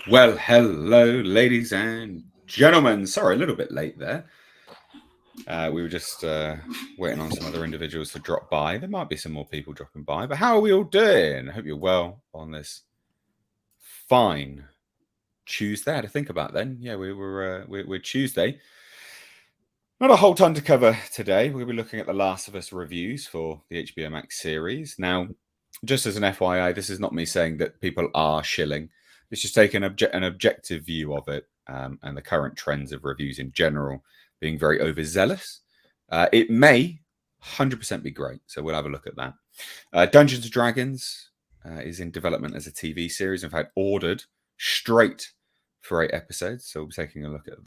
Well, hello, ladies and gentlemen. Sorry, a little bit late there. We were just waiting on some other individuals to drop by. There might be some more people dropping by, but how are we all doing? I hope you're well on this fine Tuesday. I had to think about then. Yeah, we're Tuesday. Not a whole ton to cover today. We'll be looking at the Last of Us reviews for the HBO Max series. Now, just as an FYI, this is not me saying that people are shilling. It's just taking an objective view of it and the current trends of reviews in general being very overzealous. It may 100% be great, so we'll have a look at that. Dungeons & Dragons is in development as a TV series. In fact, ordered straight for 8 episodes, so we'll be taking a look at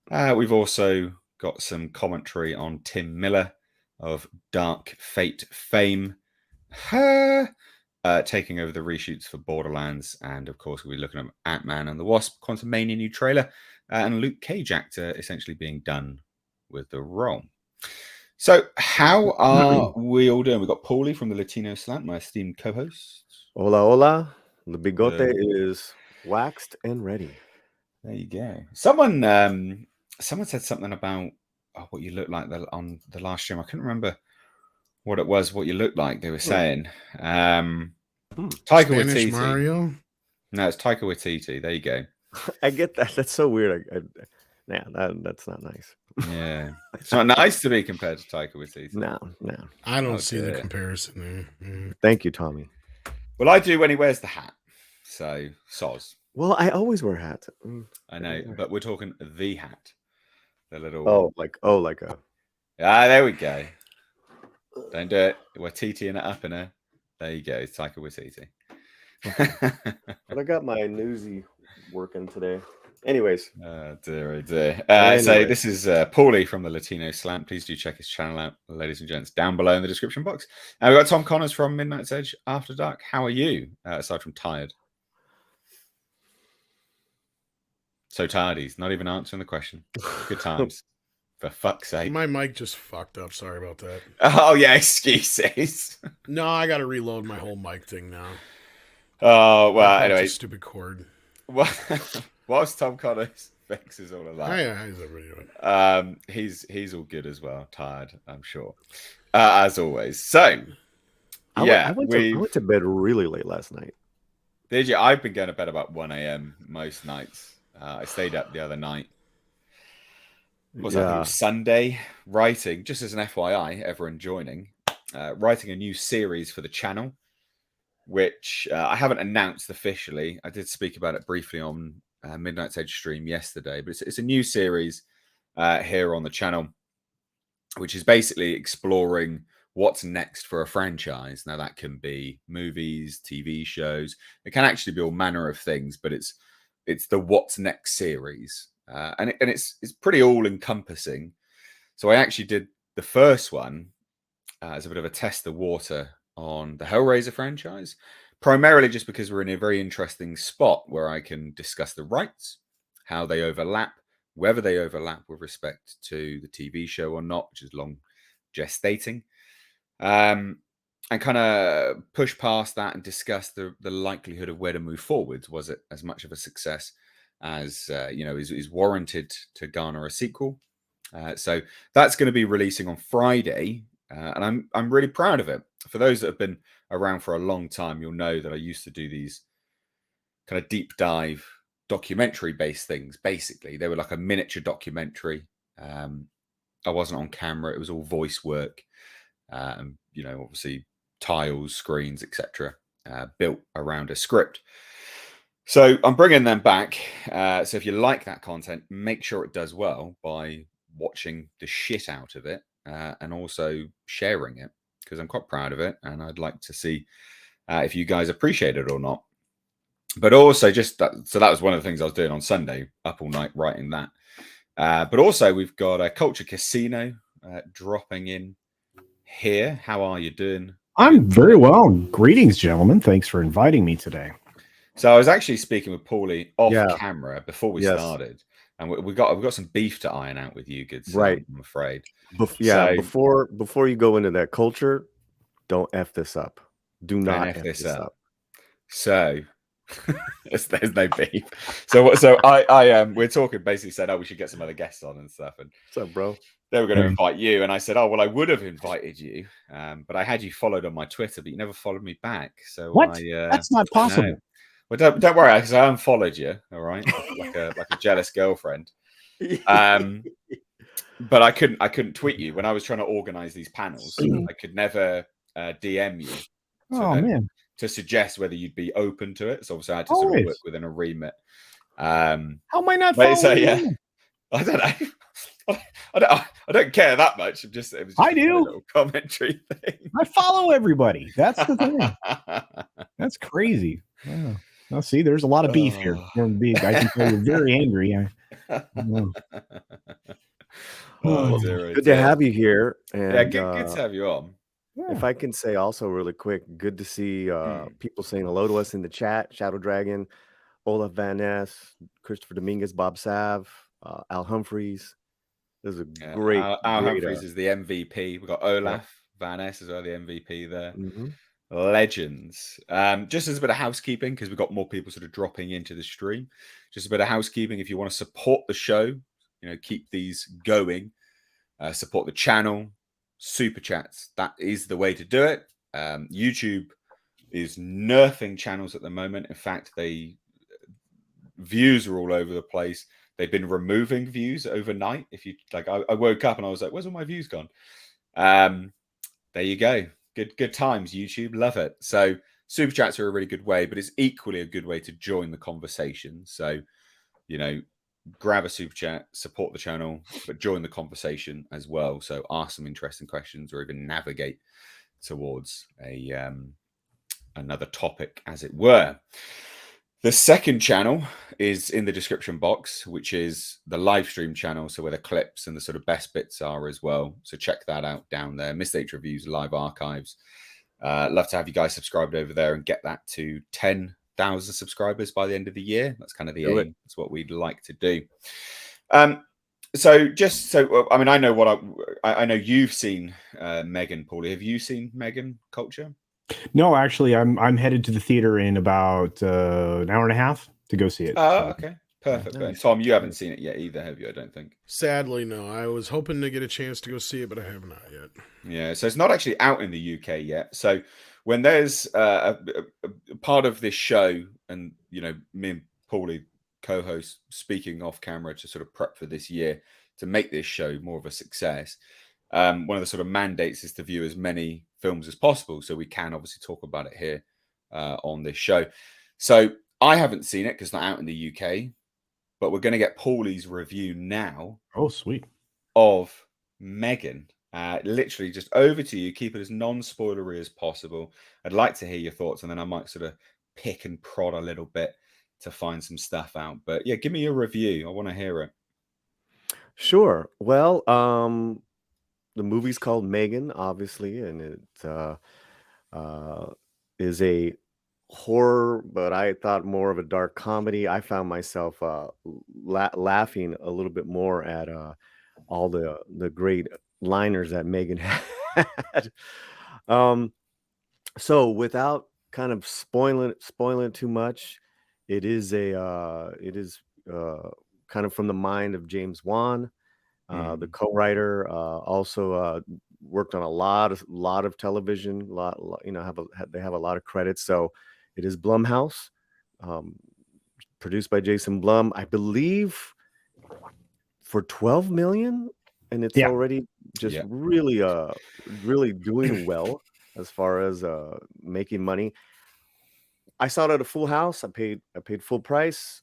that. We've also got some commentary on Tim Miller of Dark Fate fame, taking over the reshoots for Borderlands, and of course we'll be looking at Ant-Man and the Wasp Quantumania new trailer, and Luke Cage actor essentially being done with the role. So how are we all doing? We've got Paulie from the Latino Slant, my esteemed co-host. Hola, hola. The bigote is waxed and ready. There you go. Someone said something about what you look like on the last stream. I couldn't remember what it was, what you looked like. They were saying Taika Spanish Waititi. Mario? No, it's Taika Waititi. There you go. I get that. That's so weird. That's not nice. Yeah, it's not nice to be compared to Taika Waititi. No. I don't see the comparison there. Thank you, Tommy. Well, I do when he wears the hat. So soz. Well, I always wear hats. I know, but we're talking the hat. The little. Oh, like a. Ah, there we go. Don't do it. We're TTing it up in her. There you go. It's Taika Waititi. But I got my newsy working today. Anyways. Dear. So this is Paulie from the Latino Slant. Please do check his channel out, ladies and gents, down below in the description box. And we've got Tom Connors from Midnight's Edge After Dark. How are you, aside from tired? So tired he's not even answering the question. Good times. For fuck's sake. My mic just fucked up. Sorry about that. Oh, yeah, excuses. No, I got to reload my whole mic thing now. Oh, well, anyway. Stupid cord. Whilst Tom Connors fixes all of that. How's everybody doing? He's all good as well. Tired, I'm sure. As always. So, I went to bed really late last night. Did you? I've been going to bed about 1 a.m. most nights. I stayed up the other night. I think it was Sunday, writing, just as an FYI, everyone joining, writing a new series for the channel, which I haven't announced officially. I did speak about it briefly on Midnight's Edge stream yesterday, but it's a new series here on the channel, which is basically exploring what's next for a franchise. Now, that can be movies, TV shows. It can actually be all manner of things, but it's the What's Next series. And it's pretty all-encompassing. So I actually did the first one as a bit of a test the water on the Hellraiser franchise, primarily just because we're in a very interesting spot where I can discuss the rights, how they overlap, whether they overlap with respect to the TV show or not, which is long gestating, and kind of push past that and discuss the likelihood of where to move forwards. Was it as much of a success as is warranted to garner a sequel? So that's going to be releasing on Friday, and I'm really proud of it. For those that have been around for a long time, you'll know that I used to do these kind of deep dive documentary based things. Basically, they were like a miniature documentary. I wasn't on camera; it was all voice work, and obviously tiles, screens, etc., built around a script. So I'm bringing them back. So if you like that content, make sure it does well by watching the shit out of it and also sharing it, because I'm quite proud of it and I'd like to see if you guys appreciate it or not. But also so that was one of the things I was doing on Sunday, up all night writing that. But also we've got a Culture Casino dropping in here. How are you doing? I'm very well. Greetings, gentlemen. Thanks for inviting me today. So I was actually speaking with Paulie off camera before we started, and we've got some beef to iron out with you, good son, right? I'm afraid. Before you go into that, Culture, don't F this up. Do not F this up. So There's no beef. So I we're talking, basically said, oh, we should get some other guests on and stuff. And what's up, bro? they were going to invite you, and I said, oh, well, I would have invited you, but I had you followed on my Twitter, but you never followed me back. So What? That's not possible. No. Well, don't worry, because I unfollowed you. All right, like a jealous girlfriend. But I couldn't tweet you when I was trying to organize these panels. I could never DM you. Man. To suggest whether you'd be open to it. So obviously I had to sort of work within a remit. How am I not following you? I don't know. I don't care that much. It was just I do. a little commentary thing. I follow everybody. That's the thing. That's crazy. Wow. Well, see, there's a lot of beef here. I can tell you're very angry. Good to have you here. And, yeah, good to have you on. Yeah. If I can say also really quick, good to see people saying hello to us in the chat. Shadow Dragon, Olaf Van Ness, Christopher Dominguez, Bob Sav, Al Humphreys. This is a great. Al Humphreys is the MVP. We've got Olaf Van Ness as well, the MVP there. Mm-hmm. Legends. Just as a bit of housekeeping, because we've got more people sort of dropping into the stream. Just a bit of housekeeping. If you want to support the show, keep these going, support the channel. Super chats, that is the way to do it. YouTube is nerfing channels at the moment. In fact, views are all over the place. They've been removing views overnight. If you like, I woke up and I was like, where's all my views gone? There you go. Good times, YouTube. Love it. So super chats are a really good way, but it's equally a good way to join the conversation. So, grab a super chat, support the channel, but join the conversation as well. So ask some interesting questions or even navigate towards another topic, as it were. The second channel is in the description box, which is the live stream channel. So where the clips and the sort of best bits are as well. So check that out down there. Missed H reviews, live archives. Love to have you guys subscribed over there and get that to 10,000 subscribers by the end of the year. That's kind of the aim. That's what we'd like to do. I mean, I know you've seen Megan, Paulie. Have you seen Megan Culture? No, actually, I'm headed to the theater in about an hour and a half to go see it. Oh, okay. Perfect. Nice. Tom, you haven't seen it yet either, have you? I don't think. Sadly, no. I was hoping to get a chance to go see it, but I have not yet. Yeah, so it's not actually out in the UK yet. So when there's a part of this show, and me and Paulie, co-host, speaking off camera to sort of prep for this year to make this show more of a success, one of the sort of mandates is to view as many films as possible, so we can obviously talk about it here on this show. So I haven't seen it because it's not out in the UK, but we're going to get Paulie's review now. Oh, sweet. Of Megan. Literally just over to you. Keep it as non-spoilery as possible. I'd like to hear your thoughts, and then I might sort of pick and prod a little bit to find some stuff out. But yeah, give me your review. I want to hear it. Sure. Well, the movie's called Megan, obviously, and it is a horror, but I thought more of a dark comedy. I found myself laughing a little bit more at all the great liners that Megan had. So without kind of spoiling too much, it is kind of from the mind of James Wan. The co-writer also worked on a lot of television. They have a lot of credits. So it is Blumhouse, produced by Jason Blum, I believe, for $12 million, and it's already just really doing well as far as making money. I saw it at a full house. I paid full price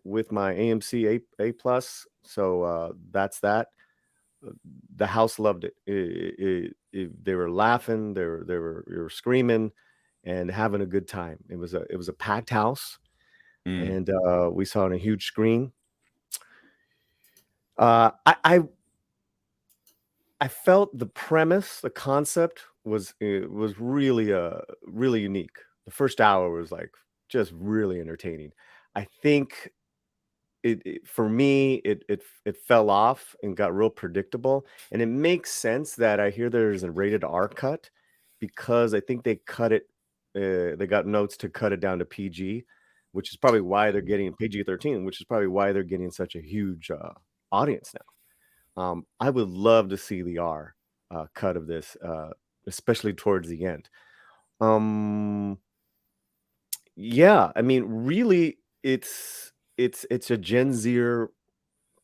with my AMC A plus. So that's that. The house loved it. They were laughing. They were screaming and having a good time. It was a packed house, and we saw it on a huge screen. I felt the premise, the concept was really unique. The first hour was like just really entertaining. I think for me it fell off and got real predictable, and it makes sense that I hear there's a rated R cut, because I think they cut it. They got notes to cut it down to PG. which is probably why they're getting PG-13, which is probably why they're getting such a huge audience now. I would love to see the R cut of this, especially towards the end. Yeah, I mean, really, it's a Gen Z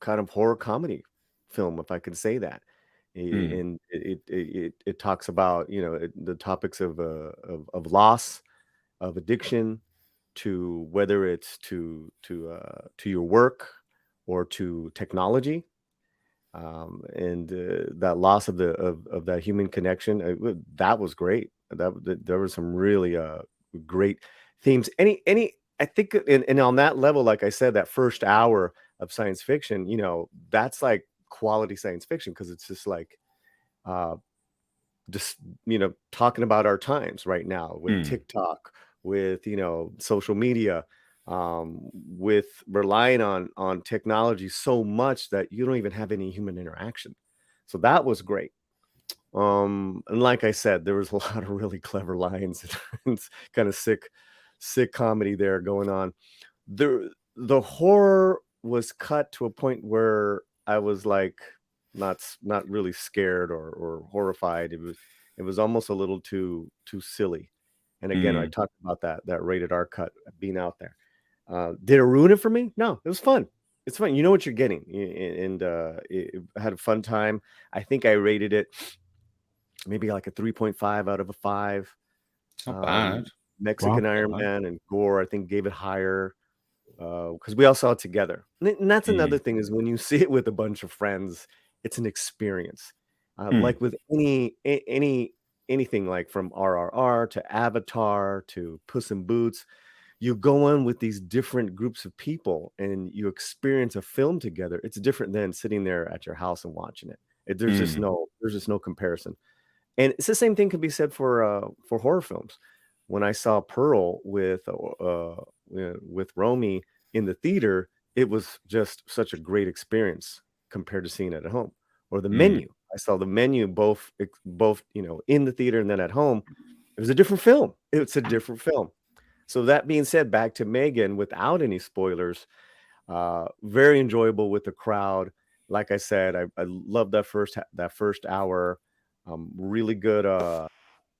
kind of horror comedy film, if I could say that. And it talks about, you know, the topics of loss, of addiction, to whether it's to your work or to technology, and that loss of that human connection. That was great. There were some really great themes. I think, and on that level, like I said, that first hour of science fiction, you know, that's like quality science fiction, because it's just like just, you know, talking about our times right now with TikTok, with, you know, social media, with relying on technology so much that you don't even have any human interaction. So that was great. And like I said, there was a lot of really clever lines and kind of sick comedy there going on. The horror was cut to a point where I was like not really scared or horrified. It was almost a little too silly. And again, I talked about that rated R cut being out there. Did it ruin it for me? No, it was fun. It's fun. You know what you're getting, and I had a fun time. I think I rated it maybe like a 3.5 out of a 5. It's not bad. Mexican Iron Man and Gore, I think, gave it higher, because we all saw it together. And that's another thing, is when you see it with a bunch of friends, it's an experience. Like with anything, like from RRR to Avatar to Puss in Boots, you go on with these different groups of people and you experience a film together. It's different than sitting there at your house and watching it. There's just no comparison. And it's the same thing can be said for horror films. When I saw Pearl with Romy in the theater, it was just such a great experience compared to seeing it at home. Or The Menu. I saw The Menu both, you know, in the theater and then at home. It was a different film. It's a different film. So that being said, back to Megan, without any spoilers, very enjoyable with the crowd. Like I said, I love that first hour. Really good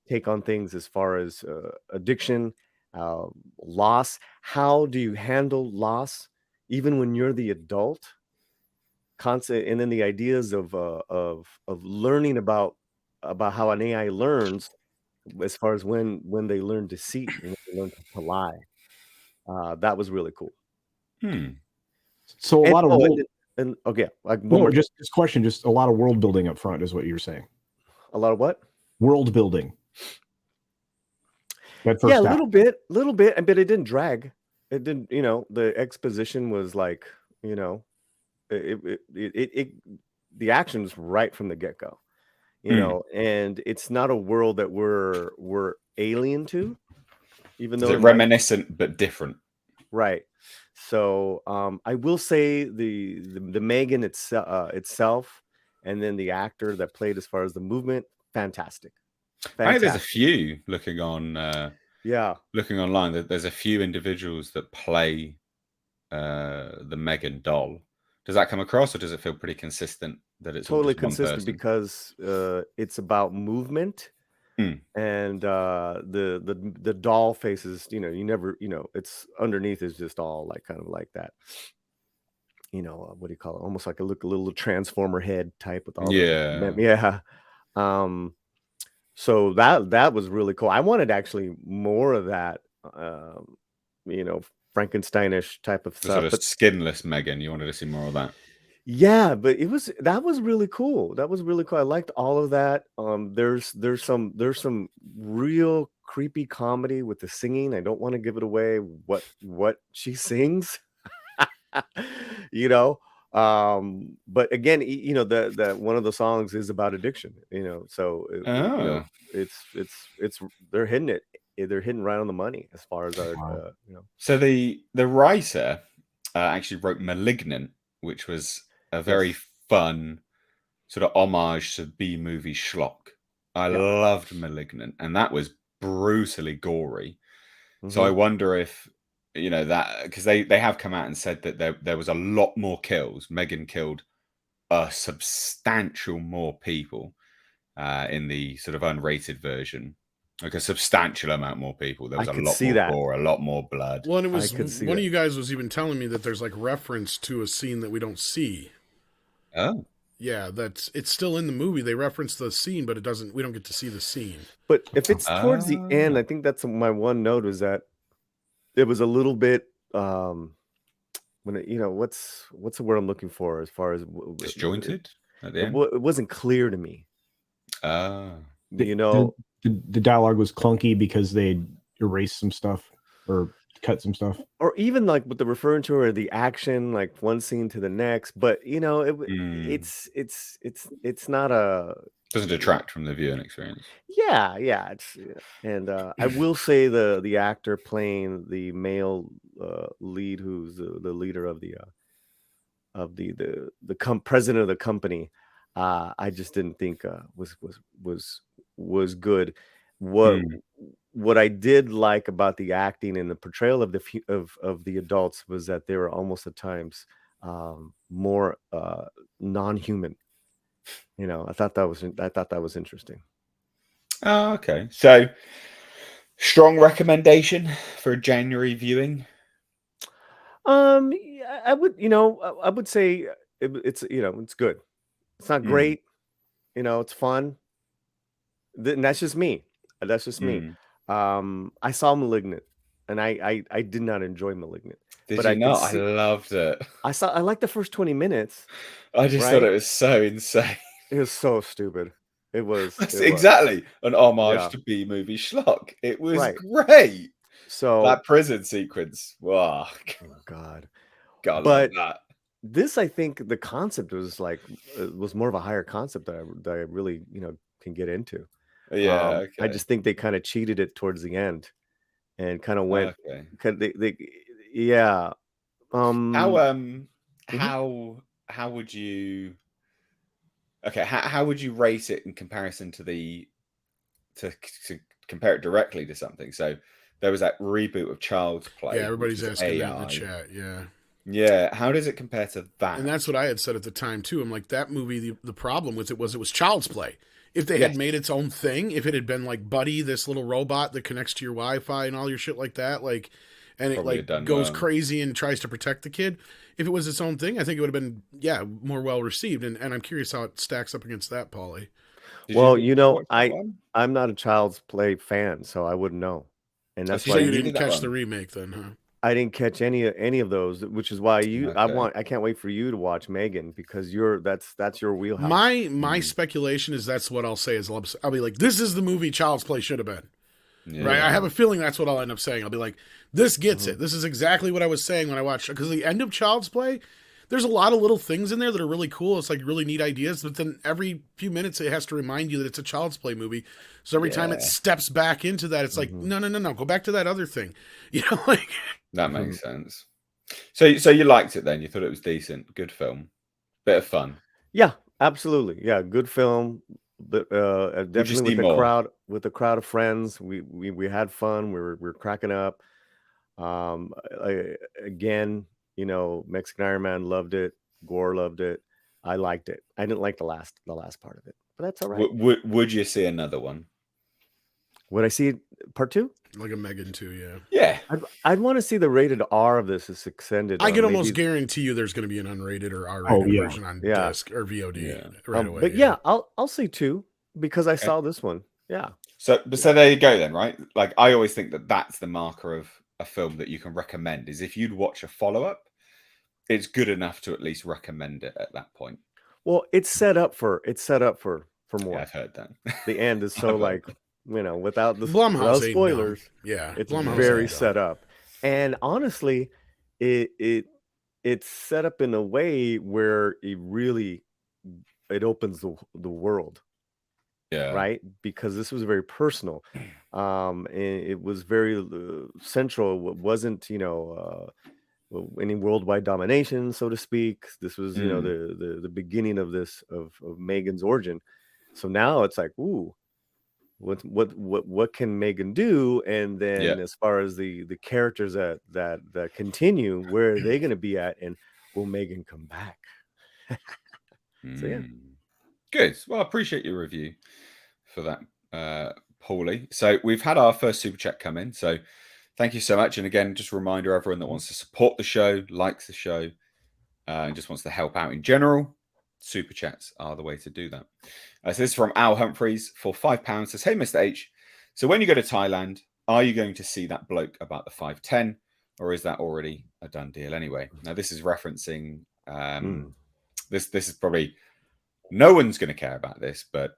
take on things as far as addiction, loss. How do you handle loss, even when you're the adult? Concept, and then the ideas of learning about how an AI learns, as far as when they learn deceit and when they learn to lie. That was really cool. So a lot of okay, like just this question, just a lot of world building up front is what you're saying. A lot of what? World building. Yeah, a little bit, but it didn't drag. It didn't, you know, the exposition was like, you know, the action was right from the get-go, you know, and it's not a world that we're alien to, even though it's reminiscent but different. Right. So I will say the Megan itself, and then the actor that played, as far as the movement, fantastic. I think there's a few looking online. There's a few individuals that play the Megan doll. Does that come across, or does it feel pretty consistent that it's totally consistent? Because it's about movement, and the doll faces, you know, you never, you know, it's underneath is just all like kind of like that, you know, what do you call it? Almost like a little transformer head type with all so that was really cool. I wanted actually more of that, you know, Frankensteinish type of stuff. Sort of skinless Megan. You wanted to see more of that. Yeah, but that was really cool. That was really cool. I liked all of that. There's some real creepy comedy with the singing. I don't want to give it away what she sings, you know. But again, you know, the one of the songs is about addiction, you know. So you know, it's they're hitting it. They're hitting right on the money as far as our, you know. So the writer actually wrote *Malignant*, which was a very fun sort of homage to B-movie schlock. I loved *Malignant*, and that was brutally gory. So I wonder if you know, that because they have come out and said that there was a lot more kills. Megan killed a substantial more people in the sort of unrated version. Like a substantial amount more people. There was a lot more gore, a lot more blood. Well, and it was one of you guys was even telling me that there's like reference to a scene that we don't see. Oh. Yeah, it's still in the movie. They reference the scene, but we don't get to see the scene. But if it's towards the end, I think that's my one note was that it was a little bit when it, what's the word I'm looking for as far as disjointed at the end? It wasn't clear to me. The dialogue was clunky because they erased some stuff or cut some stuff, or even like what they're referring to or the action, like one scene to the next. But it's not doesn't detract from the viewing experience. Yeah, and I will say the actor playing the male lead, who's the leader of the president of the company, I just didn't think was good. What I did like about the acting and the portrayal of the adults was that they were almost at times more non-human. I thought that was interesting. Oh, okay. So, strong recommendation for a January viewing. I would say it's it's good. It's not great. It's fun. And that's just me. I saw Malignant, and I did not enjoy Malignant. Did you not? I loved it. I liked the first 20 minutes. I just thought it was so insane. It was so stupid. It was exactly an homage to B-movie schlock. It was great. So that prison sequence, wow. Oh God, love that. This, I think, the concept was more of a higher concept that I really can get into. Yeah, okay. I just think they kind of cheated it towards the end, and kind of went. Yeah. How would you? Okay, how would you rate it in comparison to compare it directly to something? So there was that reboot of Child's Play. Yeah, everybody's asking that in the chat. Yeah. How does it compare to that? And that's what I had said at the time too. I'm like, that movie, the problem with it was Child's Play. If they had made its own thing, if it had been like Buddy, this little robot that connects to your Wi-Fi and all your shit like that, and it goes crazy and tries to protect the kid. If it was its own thing, I think it would have been more well received. And I'm curious how it stacks up against that, Paulie. Well, I'm not a Child's Play fan, so I wouldn't know. And that's why you didn't catch the remake then, huh? I didn't catch any of those, which is why I can't wait for you to watch Megan, because that's your wheelhouse. My speculation is that's what I'll say is I'll be like, this is the movie Child's Play should have been. Yeah. Right? I have a feeling that's what I'll end up saying. I'll be like, this gets it. This is exactly what I was saying when I watched it. Because the end of Child's Play, there's a lot of little things in there that are really cool. It's like really neat ideas. But then every few minutes, it has to remind you that it's a Child's Play movie. So every time it steps back into that, it's like, no. Go back to that other thing. That makes sense. So you liked it then? You thought it was decent? Good film? Bit of fun? Yeah, absolutely. Yeah, good film. But definitely with the crowd of friends, we had fun. We were cracking up. Again, Mexican Iron Man loved it. Gore loved it. I liked it. I didn't like the last part of it, but that's all right. Would you see another one? Would I see part 2? Like a Megan 2, yeah. I'd want to see the rated R of this is extended. I can almost guarantee you there's going to be an unrated or R-rated version on disc or VOD right away. But I'll say 2 because I saw this one. Yeah. So there you go then, right? Like I always think that's the marker of a film that you can recommend is if you'd watch a follow-up, it's good enough to at least recommend it at that point. Well, it's set up for more. Yeah, I've heard that. The end is so without spoilers. It's Blumhouse very set up. And honestly, it's set up in a way where it opens the world. Yeah. Right? Because this was very personal. And it was very central. It wasn't, any worldwide domination, so to speak. This was, the beginning of this of Megan's origin. So now it's like, ooh, what can Megan do, and then as far as the characters that continue, where are they going to be at, and will Megan come back? So yeah, good. Well, I appreciate your review for that, Paulie. So we've had our first super chat come in, so thank you so much. And again, just a reminder, everyone that wants to support the show, likes the show, and just wants to help out in general, super chats are the way to do that. So this is from Al Humphreys for £5. Says, hey, Mr. H, so when you go to Thailand, are you going to see that bloke about the 5'10", or is that already a done deal anyway? Now, this is referencing, this is probably, no one's going to care about this, but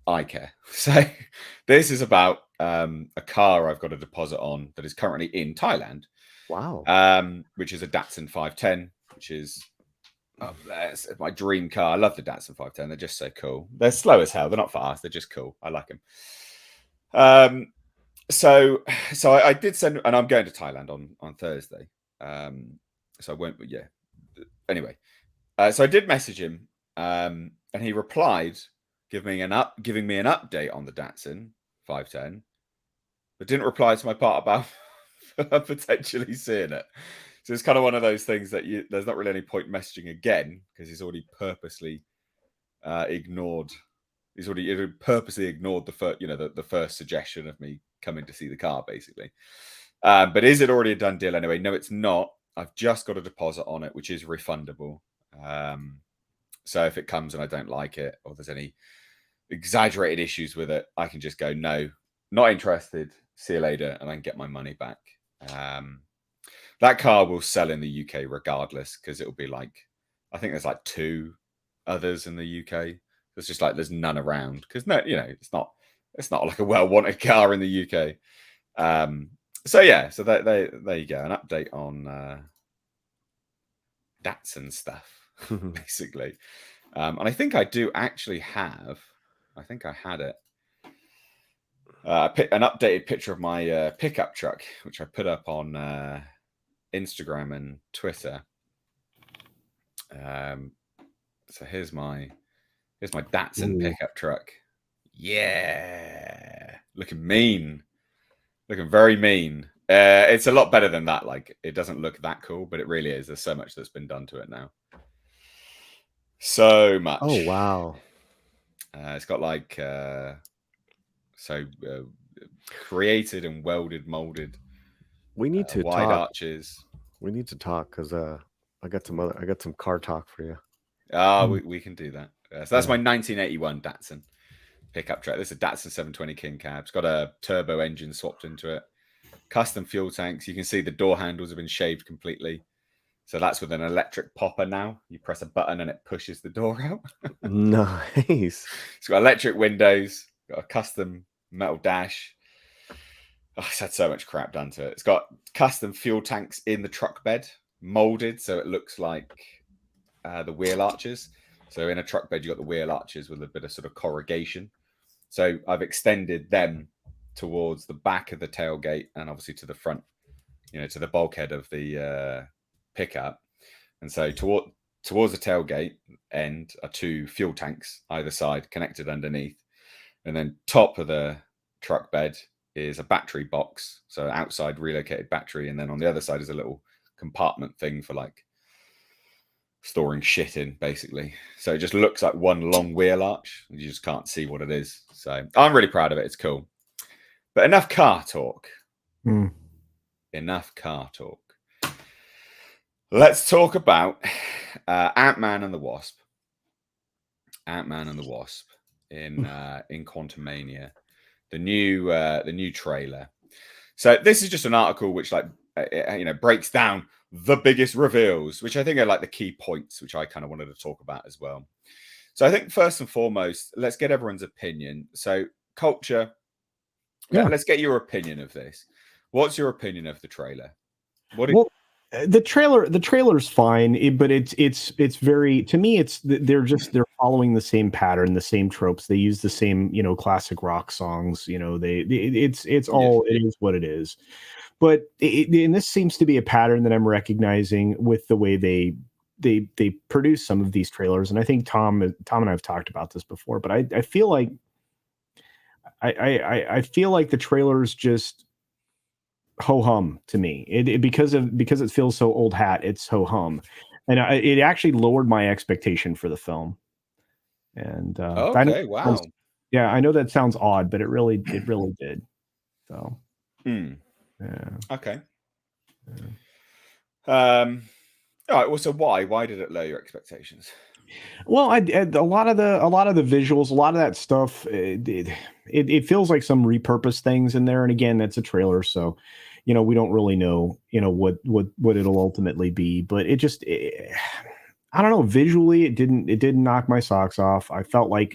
I care. So this is about a car I've got a deposit on that is currently in Thailand. Wow. Which is a Datsun 510, which is my dream car. I love the Datsun 510. They're just so cool. They're slow as hell. They're not fast. They're just cool. I like them. So I did send, and I'm going to Thailand on Thursday. So I won't, but yeah. Anyway, so I did message him, and he replied, giving me an update on the Datsun 510, but didn't reply to my part about potentially seeing it. So it's kind of one of those things that there's not really any point messaging again, because he's already purposely ignored. He's already purposely ignored the first suggestion of me coming to see the car, basically. But is it already a done deal anyway? No, it's not. I've just got a deposit on it, which is refundable. So if it comes and I don't like it, or there's any exaggerated issues with it, I can just go, no, not interested. See you later, and I can get my money back. That car will sell in the UK regardless, because it'll be like, I think there's like 2 others in the UK. It's just like there's none around, because it's not like a well-wanted car in the UK. So yeah, so there you go, an update on Datsun stuff, basically. And I think I do actually have. I think I had it. An updated picture of my pickup truck, which I put up on Instagram and Twitter. So here's my Datsun pickup truck. Yeah, looking mean, looking very mean. It's a lot better than that. Like, it doesn't look that cool, but it really is. There's so much that's been done to it now. So much. Oh wow. It's got like created and welded, molded. We need to wide talk. arches. We need to talk, because I got some car talk for you. We can do that. So that's my 1981 Datsun pickup truck. This is a Datsun 720 King Cab. It's got a turbo engine swapped into it. Custom fuel tanks. You can see the door handles have been shaved completely. So that's with an electric popper now. You press a button and it pushes the door out. Nice. It's got electric windows. Got a custom metal dash. Oh, it's had so much crap done to it. It's got custom fuel tanks in the truck bed, molded so it looks like the wheel arches. So in a truck bed, you got the wheel arches with a bit of sort of corrugation. So I've extended them towards the back of the tailgate and obviously to the front, to the bulkhead of the pickup. And so towards the tailgate end are 2 fuel tanks either side connected underneath. And then top of the truck bed is a battery box, so outside relocated battery, and then on the other side is a little compartment thing for like storing shit in, basically. So it just looks like one long wheel arch. You just can't see what it is. So I'm really proud of it. It's cool. But enough car talk. Enough car talk. Let's talk about Ant-Man and the Wasp. Ant-Man and the Wasp in Quantumania. The new trailer. So this is just an article which breaks down the biggest reveals, which I think are like the key points, which I kind of wanted to talk about as well. So I think first and foremost, let's get everyone's opinion. So Culture, let's get your opinion of this. What's your opinion of the trailer? The trailer's fine, but it's very, to me, they're following the same pattern, the same tropes. They use the same, classic rock songs. It is what it is. But and this seems to be a pattern that I'm recognizing with the way they produce some of these trailers. And I think Tom and I have talked about this before, but I feel like I feel like the trailers just ho hum to me. Because it feels so old hat. It's ho hum, and it actually lowered my expectation for the film. And okay, wow, yeah, I know that sounds odd, but it really did. So, yeah, okay. Yeah. All right. Well, so why did it lower your expectations? Well, a lot of the visuals, a lot of that stuff, it feels like some repurposed things in there. And again, that's a trailer, so we don't really know what it'll ultimately be. But I don't know. Visually, it didn't knock my socks off. I felt like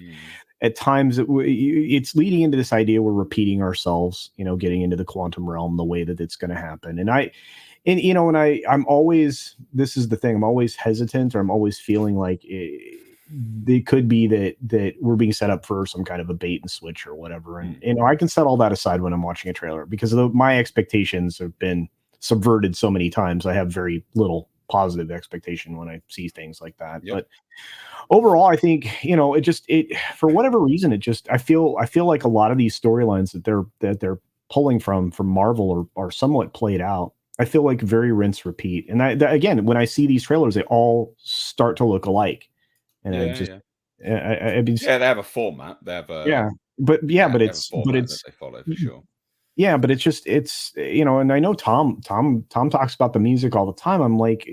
at times it's leading into this idea we're repeating ourselves. Getting into the quantum realm the way that it's going to happen, and I'm always, this is the thing, I'm always hesitant, or I'm always feeling like it could be that we're being set up for some kind of a bait and switch or whatever. And, I can set all that aside when I'm watching a trailer, because my expectations have been subverted so many times. I have very little positive expectation when I see things like that. Yep. But overall, I think, it for whatever reason, I feel like a lot of these storylines that they're pulling from Marvel are somewhat played out. I feel like very rinse repeat. And again, when I see these trailers, they all start to look alike. And I mean, they have a format. They have but it's they follow for sure. Yeah, but it's and I know Tom talks about the music all the time. I'm like,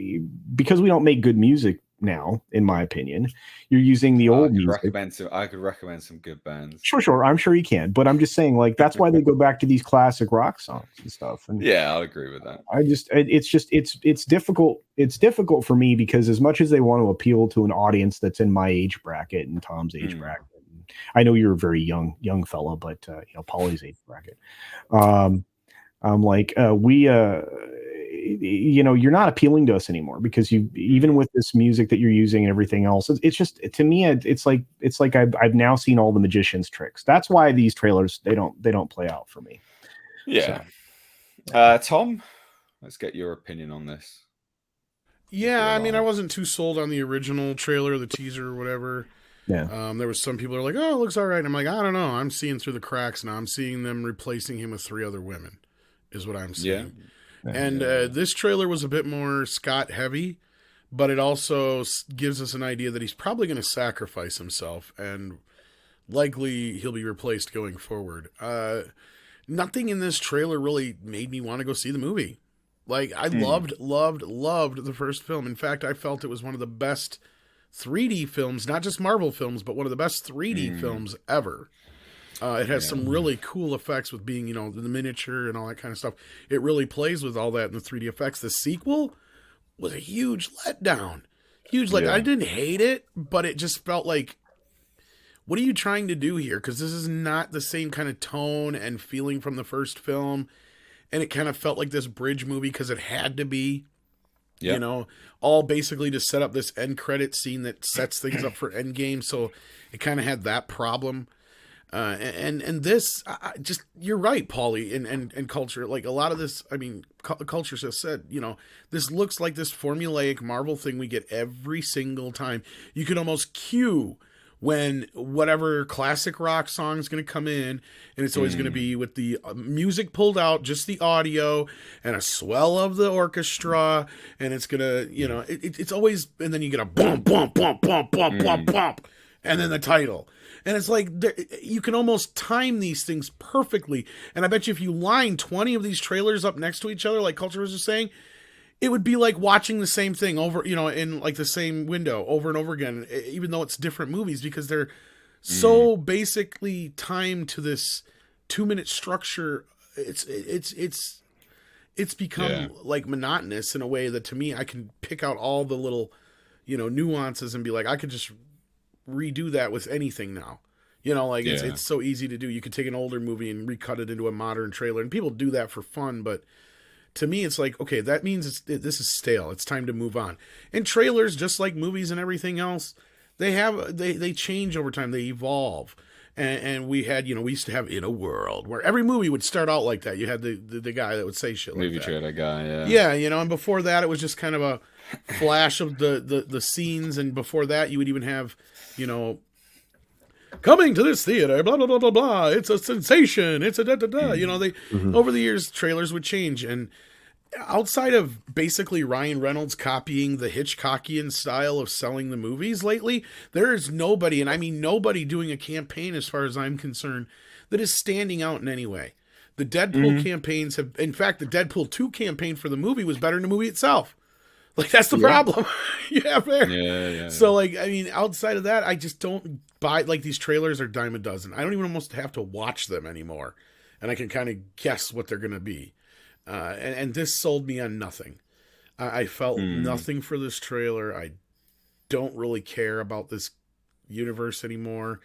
because we don't make good music now, in my opinion, you're using the old music. I could recommend some good bands. Sure, I'm sure you can, but I'm just saying, like, that's why they go back to these classic rock songs and stuff. And yeah, I'll agree with that. It's difficult. It's difficult for me, because as much as they want to appeal to an audience that's in my age bracket and Tom's age bracket, I know you're a very young fella, but Paulie's age bracket. I'm like, you're not appealing to us anymore, because even with this music that you're using and everything else, it's just, to me, it's like I've now seen all the magician's tricks. That's why these trailers, they don't play out for me. Yeah. So, Tom, let's get your opinion on this. Yeah, I mean, I wasn't too sold on the original trailer, the teaser or whatever. Yeah. There was some people who are like, oh, it looks all right. And I'm like, I don't know. I'm seeing through the cracks now. I'm seeing them replacing him with 3 other women, is what I'm seeing. Yeah. And this trailer was a bit more Scott heavy, but it also gives us an idea that he's probably going to sacrifice himself, and likely he'll be replaced going forward. Nothing in this trailer really made me want to go see the movie. Like, I loved the first film. In fact, I felt it was one of the best 3D films, not just Marvel films, but one of the best 3D films ever. It has some really cool effects with being, the miniature and all that kind of stuff. It really plays with all that in the 3D effects. The sequel was a huge letdown. I didn't hate it, but it just felt like, what are you trying to do here? Because this is not the same kind of tone and feeling from the first film. And it kind of felt like this bridge movie because it had to be. Yep. All basically to set up this end credit scene that sets things up for Endgame. So it kind of had that problem. And this, just, you're right, Paulie, and culture. Like, a lot of this, I mean, culture just said, this looks like this formulaic Marvel thing we get every single time. You can almost cue when whatever classic rock song is going to come in, and it's always going to be with the music pulled out, just the audio and a swell of the orchestra, and it's going to, it's always, and then you get a bump, bump, bump, bump, bump, bump, bump, and then the title. And it's like, you can almost time these things perfectly. And I bet you if you line 20 of these trailers up next to each other, like Culture was just saying, it would be like watching the same thing over, in like the same window over and over again, even though it's different movies, because they're so basically timed to this 2-minute structure. It's become like monotonous in a way that, to me, I can pick out all the little, nuances and be like, I could just redo that with anything now. It's so easy to do. You could take an older movie and recut it into a modern trailer, and people do that for fun, but to me, it's like, okay, that means this is stale. It's time to move on. And trailers, just like movies and everything else, they change over time. They evolve. And we had, we used to have In a World, where every movie would start out like that. You had the guy that would say shit like that. Movie trailer guy, yeah. Yeah, and before that, it was just kind of a flash of the scenes. And before that, you would even have, coming to this theater, blah blah blah blah blah. It's a sensation. It's a da da da. You know, they over the years trailers would change, and outside of basically Ryan Reynolds copying the Hitchcockian style of selling the movies lately, there is nobody, and I mean nobody, doing a campaign, as far as I'm concerned, that is standing out in any way. The Deadpool campaigns have, in fact, the Deadpool 2 campaign for the movie was better than the movie itself. Like, that's the problem you have there. Yeah. So, like, I mean, outside of that, I just don't buy, like, these trailers are dime a dozen. I don't even almost have to watch them anymore. And I can kind of guess what they're going to be. And this sold me on nothing. I felt nothing for this trailer. I don't really care about this universe anymore.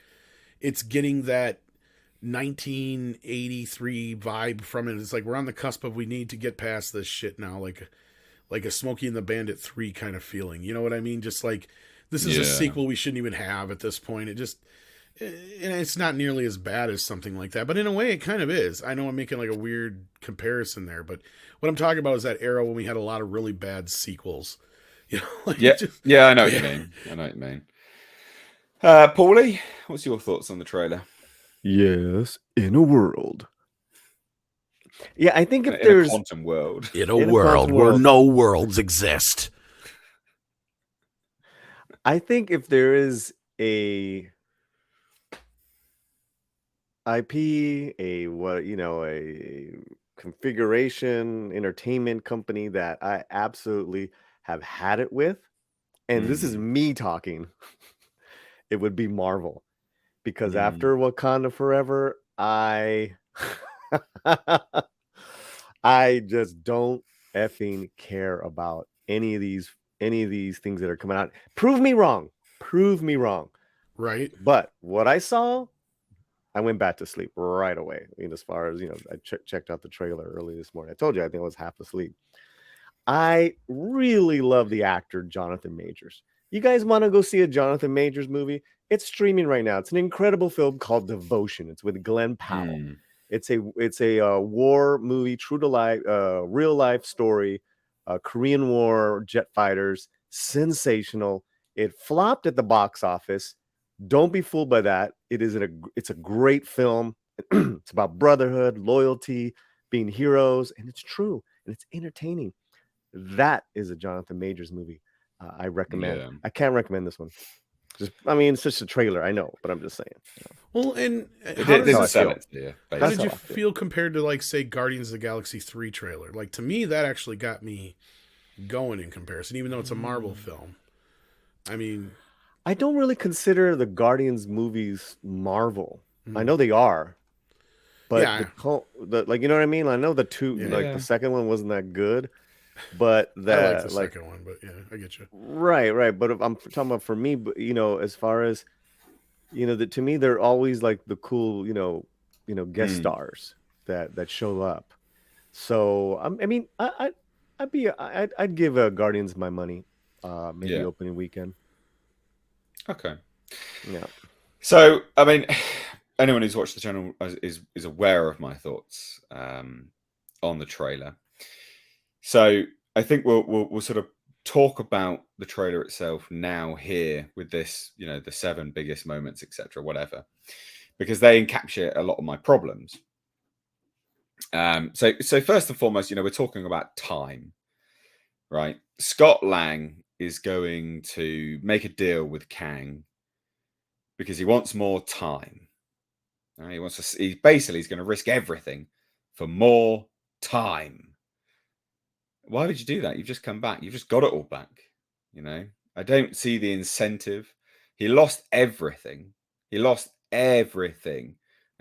It's getting that 1983 vibe from it. It's like we're on the cusp of, we need to get past this shit now, like a Smokey and the Bandit 3 kind of feeling. You know what I mean? Just like, this is a sequel we shouldn't even have at this point. It just, and it's not nearly as bad as something like that, but in a way it kind of is. I know I'm making like a weird comparison there, but what I'm talking about is that era when we had a lot of really bad sequels. You know, like I know what you mean. I know what you mean. Paulie, what's your thoughts on the trailer? Yes, in a world. Yeah, I think if in there's a quantum world, in a world where no worlds exist, I think if there is a IP, a configuration entertainment company that I absolutely have had it with, and this is me talking, it would be Marvel. Because after Wakanda Forever, I just don't effing care about any of these things that are coming out. Prove me wrong. right? But what I saw, I went back to sleep right away. I mean, as far as, I checked out the trailer early this morning. I told you, I think I was half asleep. I really love the actor Jonathan Majors. You guys want to go see a Jonathan Majors movie? It's streaming right now. It's an incredible film called Devotion. It's with Glenn Powell. It's a war movie, true to life, real life story, Korean War jet fighters. Sensational. It flopped at the box office. Don't be fooled by that. It's a great film. It's about brotherhood, loyalty, being heroes, and it's true, and it's entertaining. That is a Jonathan Majors movie. I recommend. Yeah. I can't recommend this one. It's just a trailer, I know, but I'm just saying. Well, and how did you feel compared to, like, say, Guardians of the Galaxy 3 trailer? Like, to me, that actually got me going in comparison, even though it's a Marvel film. I mean, I don't really consider the Guardians movies Marvel. I know they are, but you know what I mean? I know the two, the second one wasn't that good. But I like the second one, but I get you. Right. But if I'm talking about for me, as far as to me, they're always like the cool, guest stars that show up. So I'd give Guardians my money, maybe opening weekend. Okay. Yeah. So I mean, anyone who's watched the channel is aware of my thoughts on the trailer. So I think we'll sort of talk about the trailer itself now here with this, the 7 biggest moments, etc., whatever, because they encapsulate a lot of my problems. So first and foremost, we're talking about time, right? Scott Lang is going to make a deal with Kang because he wants more time. Right? He's going to risk everything for more time. Why would you do that? You've just come back. You've just got it all back. I don't see the incentive. He lost everything. And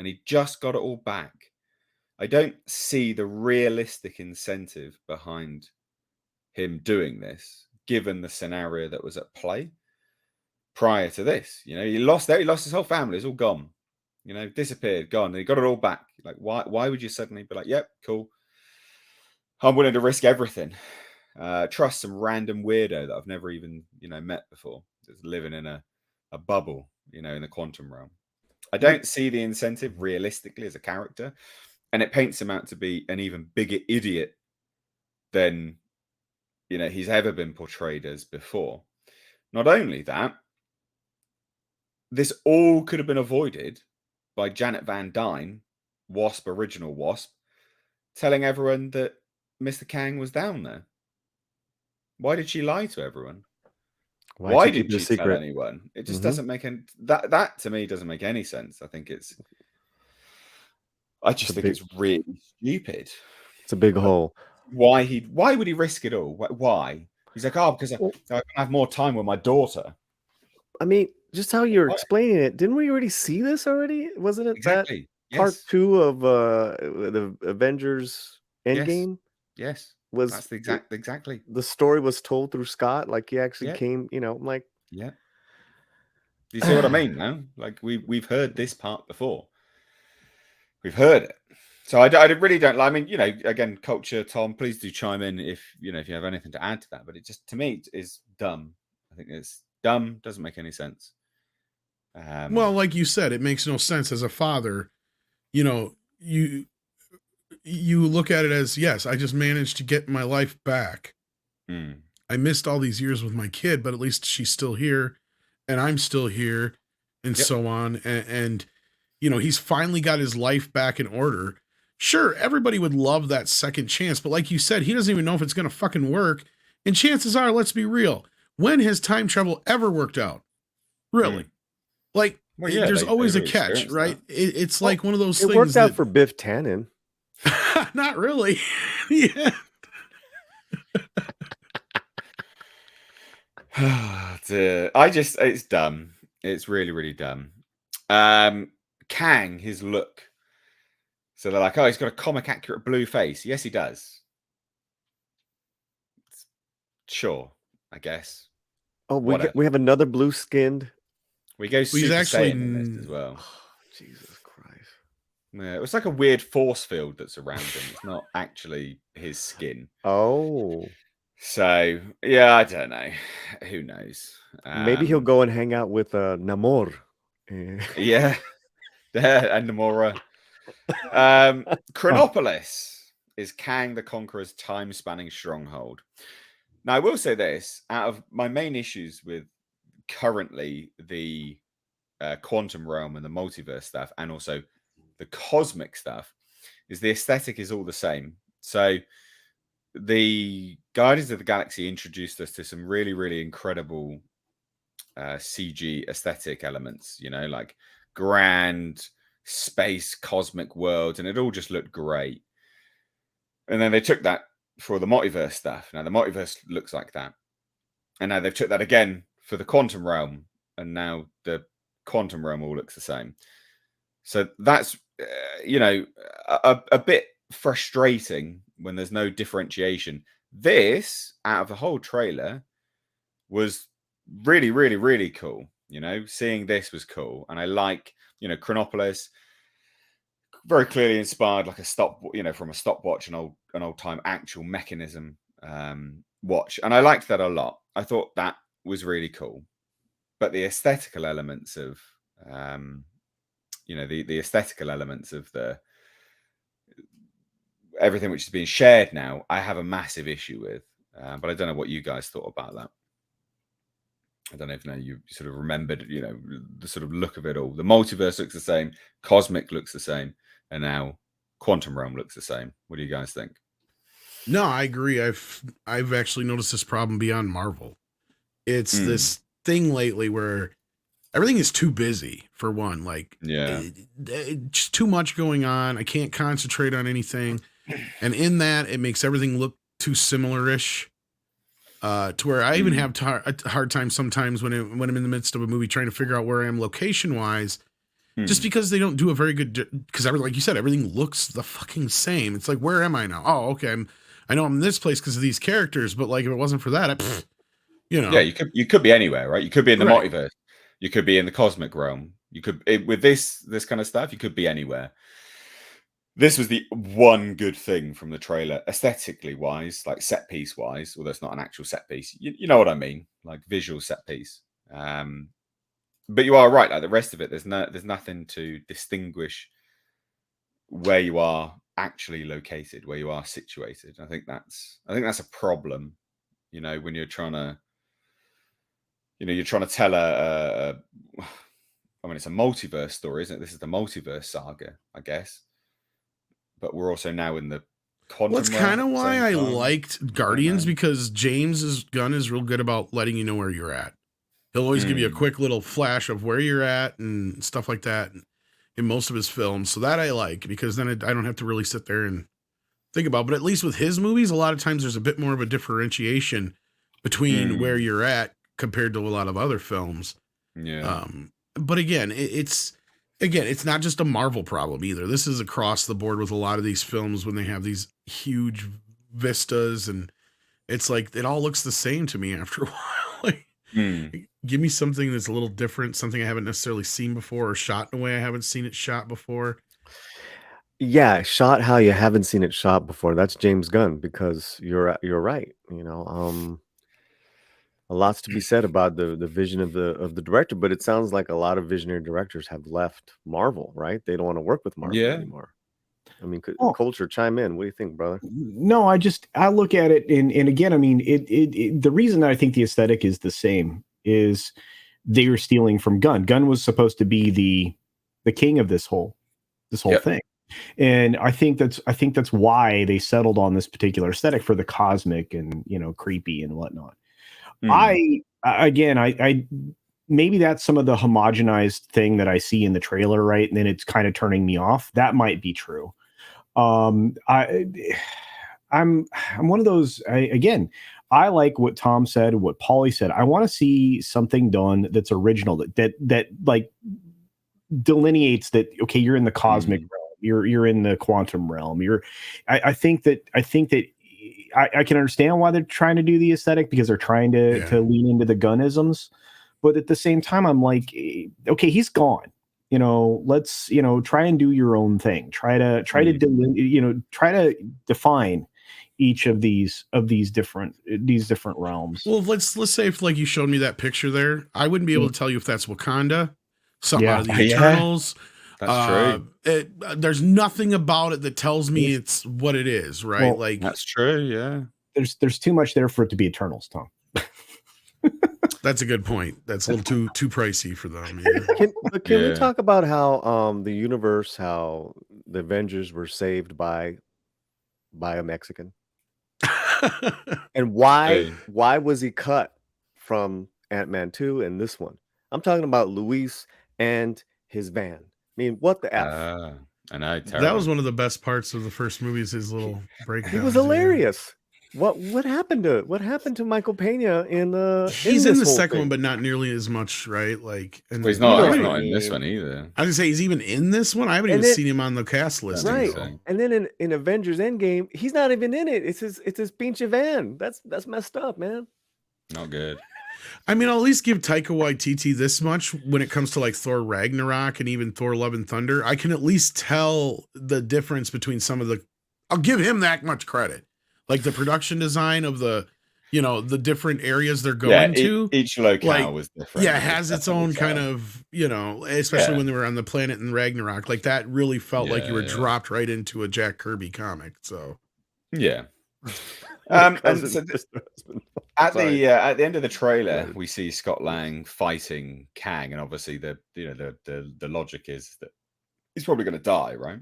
he just got it all back. I don't see the realistic incentive behind him doing this, given the scenario that was at play prior to this. He lost his whole family. It's all gone. Disappeared, gone. And he got it all back. Like, why would you suddenly be like, yep, cool. I'm willing to risk everything. Trust some random weirdo that I've never even, met before. Just living in a bubble, in the quantum realm. I don't see the incentive realistically as a character. And it paints him out to be an even bigger idiot than, he's ever been portrayed as before. Not only that, this all could have been avoided by Janet Van Dyne, Wasp, original Wasp, telling everyone that Mr. Kang was down there. Why did she lie to everyone? Why did she tell anyone? It just doesn't make any that to me doesn't make any sense. I think it's it's really stupid. It's a big hole. Why would he risk it all? Why? He's like, because I can have more time with my daughter. I mean, just how you're explaining it, didn't we already see this already? Wasn't it exactly part 2 of the Avengers Endgame? Yes. That's exactly. The story was told through Scott, like he actually came, like. Yeah. Do you see what I mean now? Like we've heard this part before. We've heard it. So I really don't like. I mean, again, culture. Tom, please do chime in if you have anything to add to that. But it just, to me, is dumb. I think it's dumb. Doesn't make any sense. Well, like you said, it makes no sense as a father. You look at it as, yes, I just managed to get my life back. I missed all these years with my kid, but at least she's still here, and I'm still here, and so on. And he's finally got his life back in order. Sure, everybody would love that second chance, but like you said, he doesn't even know if it's going to fucking work. And chances are, let's be real, when has time travel ever worked out? Really? Like, there's always a catch, right? It's like one of those things. It worked out for Biff Tannen. Not really. Yeah. It's dumb. It's really, really dumb. Kang, his look. So they're like, he's got a comic accurate blue face. Yes, he does. Sure, I guess. Oh, we have another blue skinned. We go Super Saiyan in this as well. Oh, Jesus Christ. Yeah, it was like a weird force field that's around him. It's not actually his skin. Oh. So, yeah, I don't know. Who knows? Maybe he'll go and hang out with Namor. Yeah. And Namora. Chronopolis is Kang the Conqueror's time-spanning stronghold. Now, I will say this. Out of my main issues with currently the quantum realm and the multiverse stuff, and also the cosmic stuff, is the aesthetic is all the same. So the Guardians of the Galaxy introduced us to some really, really incredible CG aesthetic elements, like grand space cosmic worlds, and it all just looked great. And then they took that for the multiverse stuff. Now the multiverse looks like that, and now they've took that again for the quantum realm, and now the quantum realm all looks the same. So that's a bit frustrating when there's no differentiation. This, out of the whole trailer, was really, really, really cool. Seeing this was cool, and I like Chronopolis, very clearly inspired like from a stopwatch, an old time actual mechanism watch, and I liked that a lot. I thought that was really cool, but the aesthetical elements of the aesthetical elements of the everything which is being shared now, I have a massive issue with. But I don't know what you guys thought about that. I don't know if you sort of remembered, the sort of look of it all. The multiverse looks the same, cosmic looks the same, and now quantum realm looks the same. What do you guys think? No, I agree. I've actually noticed this problem beyond Marvel. It's this thing lately where everything is too busy, for one. Like, just too much going on. I can't concentrate on anything. And in that, it makes everything look too similar-ish. To where I even have a hard time sometimes when I'm in the midst of a movie trying to figure out where I am location-wise, just because they don't do a very good... Because, like you said, everything looks the fucking same. It's like, where am I now? Oh, okay, I know I'm in this place because of these characters, but like if it wasn't for that, Yeah, you could be anywhere, right? You could be in the multiverse. You could be in the cosmic realm. You could, with this kind of stuff, you could be anywhere. This was the one good thing from the trailer, aesthetically wise, like set piece wise, although it's not an actual set piece. You know what I mean, like visual set piece. But you are right. Like the rest of it, there's nothing to distinguish where you are actually located, where you are situated. I think that's a problem. When you're trying to, you're trying to tell I mean, it's a multiverse story, isn't it? This is the multiverse saga, I guess. But we're also now in the quantum. Well, that's kind of why I liked Guardians, know. because Gunn is real good about letting you know where you're at. He'll always give you a quick little flash of where you're at and stuff like that in most of his films. So that I like, because then I don't have to really sit there and think about. But at least with his movies, a lot of times there's a bit more of a differentiation between where you're at compared to a lot of other films. Yeah. But again, it's not just a Marvel problem either. This is across the board with a lot of these films when they have these huge vistas, and it's like it all looks the same to me after a while. Like, give me something that's a little different, something I haven't necessarily seen before, or shot in a way I haven't seen it shot before. Yeah, shot how you haven't seen it shot before. That's James Gunn, because you're right. A lot's to be said about the vision of the director, but it sounds like a lot of visionary directors have left Marvel, right? They don't want to work with Marvel anymore. I mean, Culture, chime in. What do you think, brother? No, I look at it, and again, I mean, the reason that I think the aesthetic is the same is they are stealing from Gunn. Gunn was supposed to be the king of this whole thing. And I think that's why they settled on this particular aesthetic for the cosmic and, creepy and whatnot. I maybe that's some of the homogenized thing that I see in the trailer, right? And then it's kind of turning me off. That might be true. I'm one of those, I like what Tom said, what Paulie said. I want to see something done that's original, that like delineates that, okay, you're in the cosmic realm, you're in the quantum realm. I think that I can understand why they're trying to do the aesthetic, because they're trying to lean into the Gunnisms, but at the same time, I'm like, okay, he's gone. Let's try and do your own thing. Try to define each of these different realms. Well, let's say if like you showed me that picture there, I wouldn't be able to tell you if that's Wakanda, something out of the Eternals. That's true. There's nothing about it that tells me it's what it is, right? Well, like that's true. Yeah. There's too much there for it to be Eternals, Tom. That's a good point. That's a little too pricey for them. Can we talk about how the universe, how the Avengers were saved by a Mexican, and why was he cut from Ant-Man 2 and this one? I'm talking about Luis and his van. I mean, what the F? I know. That was one of the best parts of the first movie, is his little breakdown. He was hilarious. What happened to Michael Pena in the? He's in the second one, but not nearly as much, right? Like, and he's not in this one either. I was gonna say, he's even in this one. I haven't even seen him on the cast list, right? And then in Avengers Endgame, he's not even in it. It's his pinche van. That's messed up, man. Not good. I mean, I'll at least give Taika Waititi this much when it comes to like Thor Ragnarok and even Thor Love and Thunder. I can at least tell the difference between some of the. I'll give him that much credit. Like the production design of the different areas they're going to. Each locale was different. Yeah, it has its own kind of, especially when they were on the planet in Ragnarok. Like that really felt like you were dropped right into a Jack Kirby comic. So yeah. And so at the end of the trailer, we see Scott Lang fighting Kang, and obviously the logic is that he's probably going to die, right?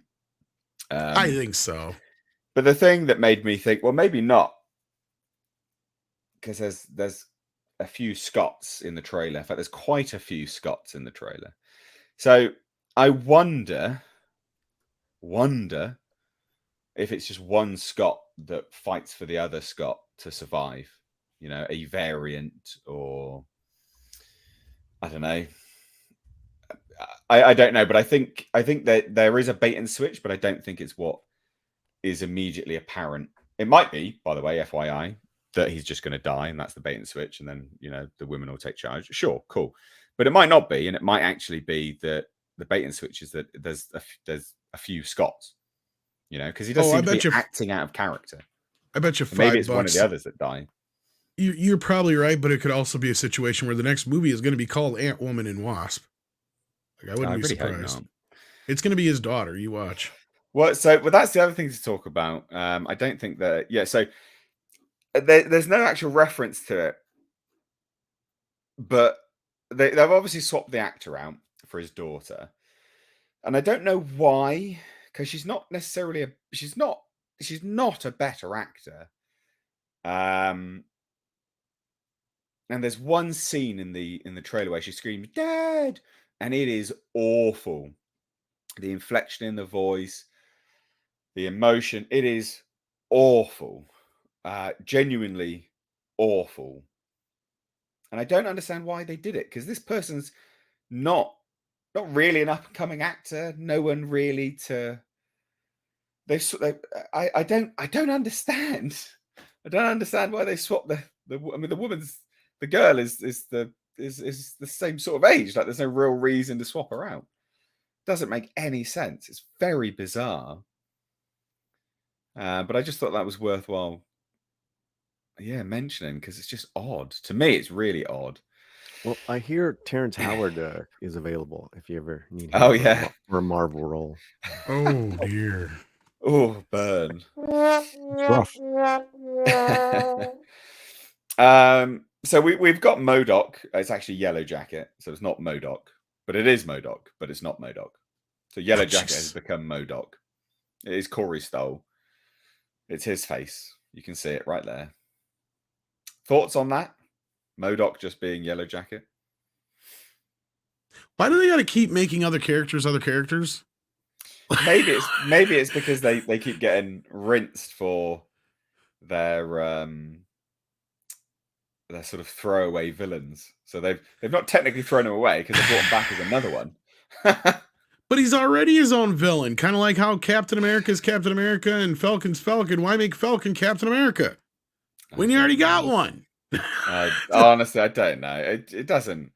I think so. But the thing that made me think, well, maybe not, because there's a few Scotts in the trailer. In fact, there's quite a few Scotts in the trailer. So I wonder if it's just one Scott that fights for the other Scott to survive. A variant, or I don't know. I don't know, but I think that there is a bait and switch, but I don't think it's what is immediately apparent. It might be, by the way, FYI, that he's just going to die, and that's the bait and switch, and then the women will take charge. Sure, cool, but it might not be, and it might actually be that the bait and switch is that there's a few Scots, because he does seem to be acting out of character. I bet you maybe it's one of the others that die. You're probably right, but it could also be a situation where the next movie is going to be called Ant-Woman and Wasp. Like, I wouldn't be surprised. It's going to be his daughter. You watch. Well, that's the other thing to talk about. I don't think that. Yeah, so there's no actual reference to it, but they've obviously swapped the actor out, for his daughter, and I don't know why, because she's not necessarily she's not a better actor. And there's one scene in the trailer where she screams "Dad," and it is awful. The inflection in the voice, the emotion, it is awful. Genuinely awful. And I don't understand why they did it, because this person's not really an up and coming actor. No one really to. I don't understand. I don't understand why they swapped the. I mean, the girl is the same sort of age. Like, there's no real reason to swap her out. Doesn't make any sense. It's very bizarre. But I just thought that was worthwhile. Yeah, mentioning, because it's just odd. To me, it's really odd. Well, I hear Terrence Howard is available if you ever need him for a Marvel role. Oh dear. Oh, burn. It's rough. So we've got MODOK. It's actually Yellow Jacket, so it's not MODOK, but it is MODOK, but it's not MODOK. So Yellow Jacket has become MODOK. It is Corey Stoll. It's his face. You can see it right there. Thoughts on that? MODOK just being Yellow Jacket? Why do they got to keep making other characters? Maybe it's because they keep getting rinsed for their sort of throwaway villains. So they've not technically thrown him away, because they brought him back as another one. But he's already his own villain, kind of like how Captain America is Captain America and Falcon's Falcon. Why make Falcon Captain America when you already got one? Honestly, I don't know. It doesn't.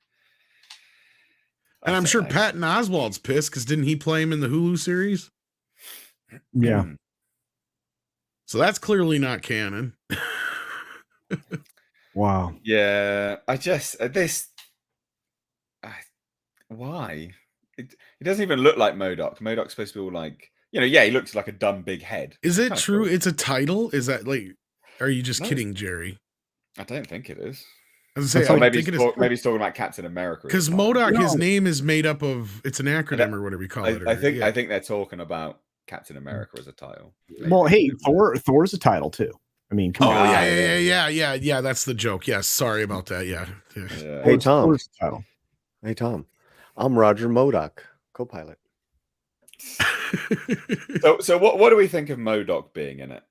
And I'm sure Patton Oswalt's pissed, because didn't he play him in the Hulu series? Yeah. So that's clearly not canon. Wow. Yeah, I just why? It doesn't even look like MODOK. MODOK's supposed to be all like, yeah, he looks like a dumb big head. Is it true? Cool. It's a title? Is that like? Are you just kidding, Jerry? I don't think it is. I was gonna say, maybe he's talking about Captain America. Because MODOK, his name is made up of, it's an acronym or whatever you call it. I think they're talking about Captain America as a title. Maybe. Well, hey, Thor's a title too. I mean, come on. Yeah. That's the joke. Yes, sorry about that. Yeah. Hey Tom. Thor's a title. Hey Tom. I'm Roger MODOK, co-pilot. So what do we think of MODOK being in it,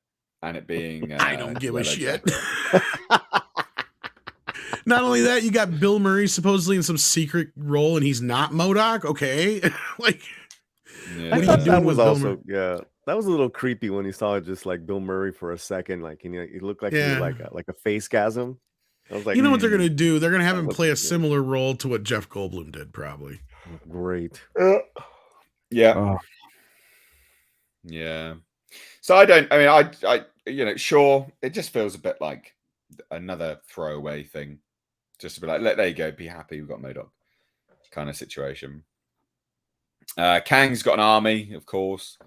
and it being? I don't give a shit. Not only that, you got Bill Murray supposedly in some secret role, and he's not MODOK. Okay, like, what are you doing? That was also that was a little creepy when you saw it, just like Bill Murray for a second. Like, it looked like he was like a face gasm. I was like, you know what they're gonna do? They're gonna have him play a similar role to what Jeff Goldblum did, probably. Great. Yeah. Yeah. So I sure, it just feels a bit like another throwaway thing. Just to be like, there you go, be happy, we've got MODOK kind of situation. Kang's got an army, of course.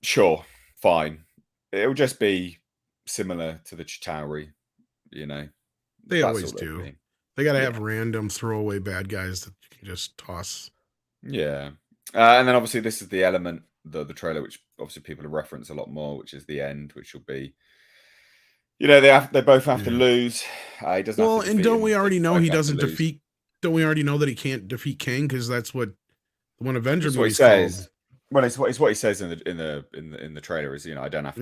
Sure, fine. It'll just be similar to the Chitauri, They always do. They got to have random throwaway bad guys that you can just toss. Yeah. And then obviously this is the element, the trailer, which obviously people have referenced a lot more, which is the end, which will be, they both have to lose. He doesn't. Well, and don't we already know he doesn't defeat? Don't we already know that he can't defeat Kang, because that's what one Avenger movie says. Well, it's what he says in the trailer is, I don't have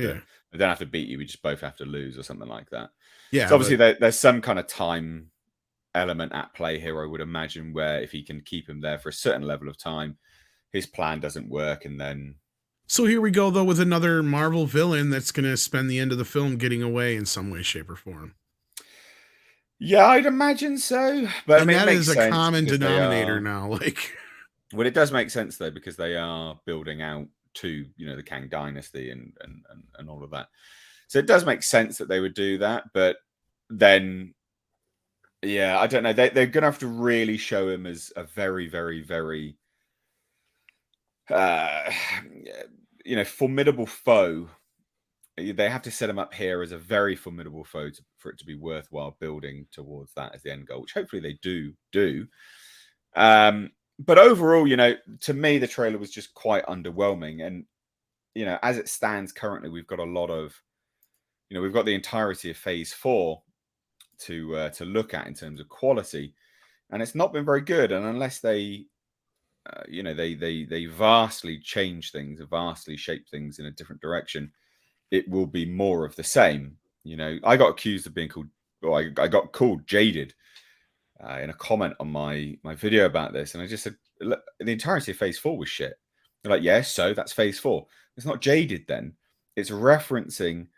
to beat you. We just both have to lose, or something like that. Yeah. So obviously there's some kind of time element at play here, I would imagine, where if he can keep him there for a certain level of time, his plan doesn't work, and then. So here we go, though, with another Marvel villain that's going to spend the end of the film getting away in some way, shape, or form. Yeah, I'd imagine so. But and that is a common denominator now. Well, it does make sense, though, because they are building out to, the Kang Dynasty and all of that. So it does make sense that they would do that. But then, yeah, I don't know. They're going to have to really show him as a very, very, very... formidable foe. They have to set him up here as a very formidable foe for it to be worthwhile building towards that as the end goal, which hopefully they do. But overall, to me, the trailer was just quite underwhelming. And, as it stands currently, we've got a lot of, we've got the entirety of Phase 4 to look at in terms of quality. And it's not been very good. And unless they, they vastly change things, vastly shape things in a different direction, it will be more of the same. I got accused of being called, or I got called jaded in a comment on my video about this, and I just said, look, the entirety of Phase 4 was shit. They're like, yes, so that's Phase 4. It's not jaded then. It's referencing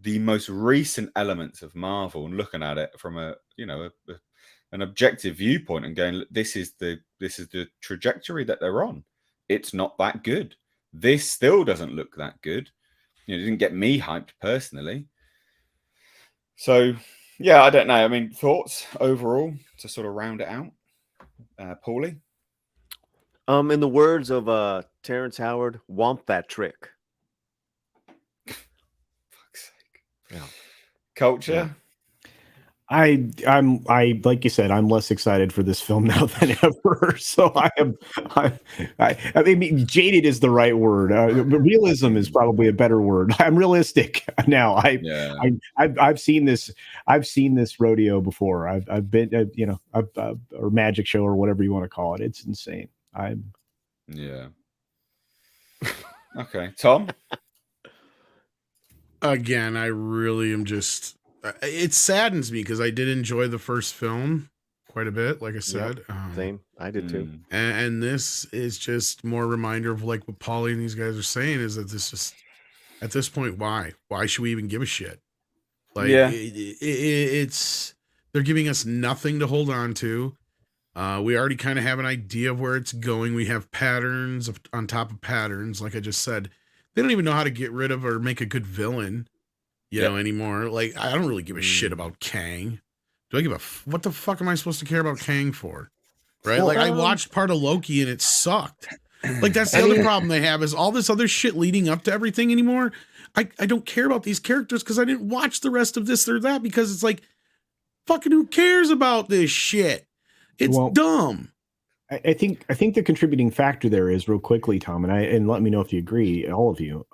the most recent elements of Marvel and looking at it from an objective viewpoint and going, this is the trajectory that they're on. It's not that good. This still doesn't look that good. It didn't get me hyped personally. So, yeah, I don't know. I mean, thoughts overall to sort of round it out, Paulie? In the words of Terrence Howard, "Womp that trick." Fuck's sake. Yeah. Culture. Yeah. I'm like you said, I'm less excited for this film now than ever. So I mean, jaded is the right word. Realism is probably a better word. I'm realistic now. I've seen this. I've seen this rodeo before. I've been, or magic show or whatever you want to call it. It's insane. Yeah. Okay, Tom. Again, I really am just. It saddens me because I did enjoy the first film quite a bit, like I said. Yep, same. I did too. And this is just more reminder of like what Paulie and these guys are saying is that this just, at this point, why? Why should we even give a shit? Like, it's, they're giving us nothing to hold on to. We already kind of have an idea of where it's going. We have patterns on top of patterns. Like I just said, they don't even know how to get rid of or make a good villain. Anymore. Like, I don't really give a shit about Kang. Do I give what the fuck am I supposed to care about Kang for? Right? Well, like, I watched part of Loki and it sucked. Like, that's the other problem they have is all this other shit leading up to everything anymore. I don't care about these characters because I didn't watch the rest of this or that because it's like, fucking who cares about this shit? It's dumb. I think the contributing factor there is, real quickly, Tom, and let me know if you agree, all of you.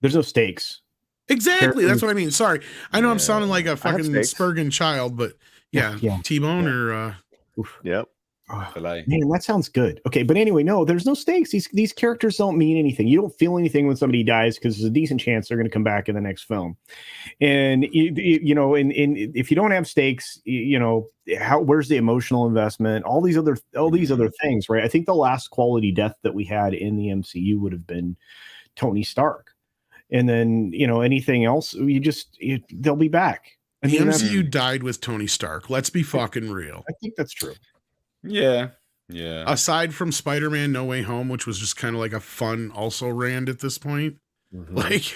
There's no stakes. Exactly. That's what I mean. Sorry. I know I'm sounding like a fucking Spurgeon child, but yeah. T-Bone or Yep. Man, that sounds good. Okay, but anyway, no, there's no stakes. These characters don't mean anything. You don't feel anything when somebody dies because there's a decent chance they're going to come back in the next film. And if you don't have stakes, where's the emotional investment? All these other things, right? I think the last quality death that we had in the MCU would have been Tony Stark. And then, anything else, they'll be back. The MCU died with Tony Stark. Let's be fucking real. I think that's true. Yeah. Aside from Spider-Man No Way Home, which was just kind of like a fun also rand at this point. Mm-hmm. Like,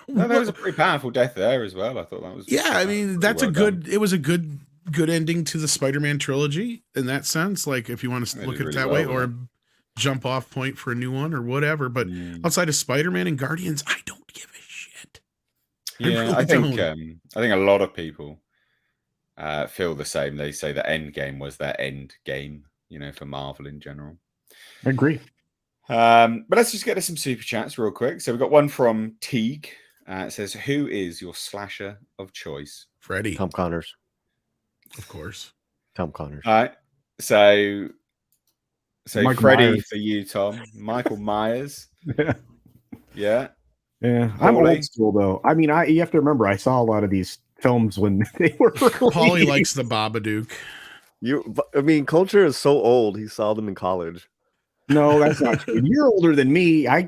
that was a pretty powerful death there as well. I thought that was. Yeah, I mean, that's it was a good ending to the Spider-Man trilogy in that sense. Like, if you want to look at it that way, or a jump off point for a new one or whatever. But outside of Spider-Man and Guardians, I don't give a shit. Yeah, I think a lot of people feel the same. They say that Endgame was their end game, for Marvel in general. I agree. But let's just get to some super chats real quick. So we've got one from Teague. It says, "Who is your slasher of choice?" Freddy. Tom Connors. Of course. Tom Connors. All right. So Michael Freddy Myers. for you, Tom. Michael Myers. Yeah. Yeah. I'm old school though. I mean, you have to remember, I saw a lot of these films when they were Paulie likes the Babadook. Culture is so old. He saw them in college. No, that's not true. You're older than me. I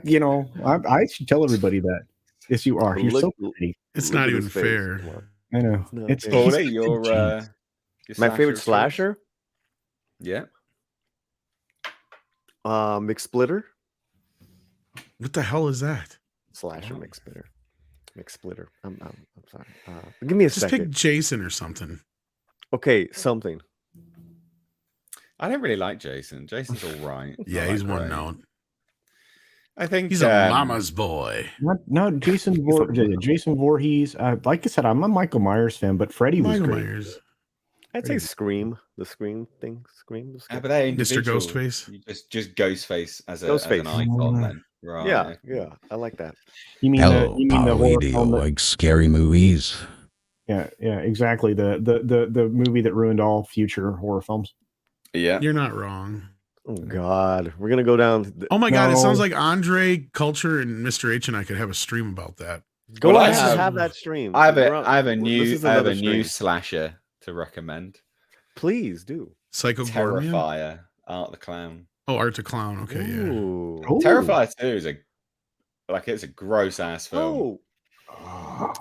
should tell everybody that. Yes, you are. You're so pretty. It's not even fair. I know. It's Paulie, your my favorite slasher. Yeah. McSplitter. What the hell is that? Slasher McSplitter. I'm sorry. Give me a second. Just pick Jason or something. Okay, something. I don't really like Jason. Jason's all right. Yeah, he's one note. I think he's a mama's boy. No, Jason Voorhees. Like I said, I'm a Michael Myers fan, but Freddy was great. Myers. I'd say Scream, the Scream thing. Scream. Was but they're Mr. individual. Ghostface. You just Ghostface as an Ghostface. icon, then, right? Yeah, I like that. You mean Hello, the Polly. horror Do you film like scary movies? yeah, exactly. The movie that ruined all future horror films. Yeah, You're not wrong. Oh God, we're gonna go down. Oh my God, it No. sounds like Andre, Culture, and Mr. H and I could have a stream about that. Go Well, ahead I and have that stream. I have We're on- a this is new another stream. slasher to recommend. Please do. Psycho Gormia? Terrifier, Art the Clown. Oh, Art the Clown. Okay, yeah. Ooh. Ooh. Terrifier 2 is it's a gross ass film. Oh,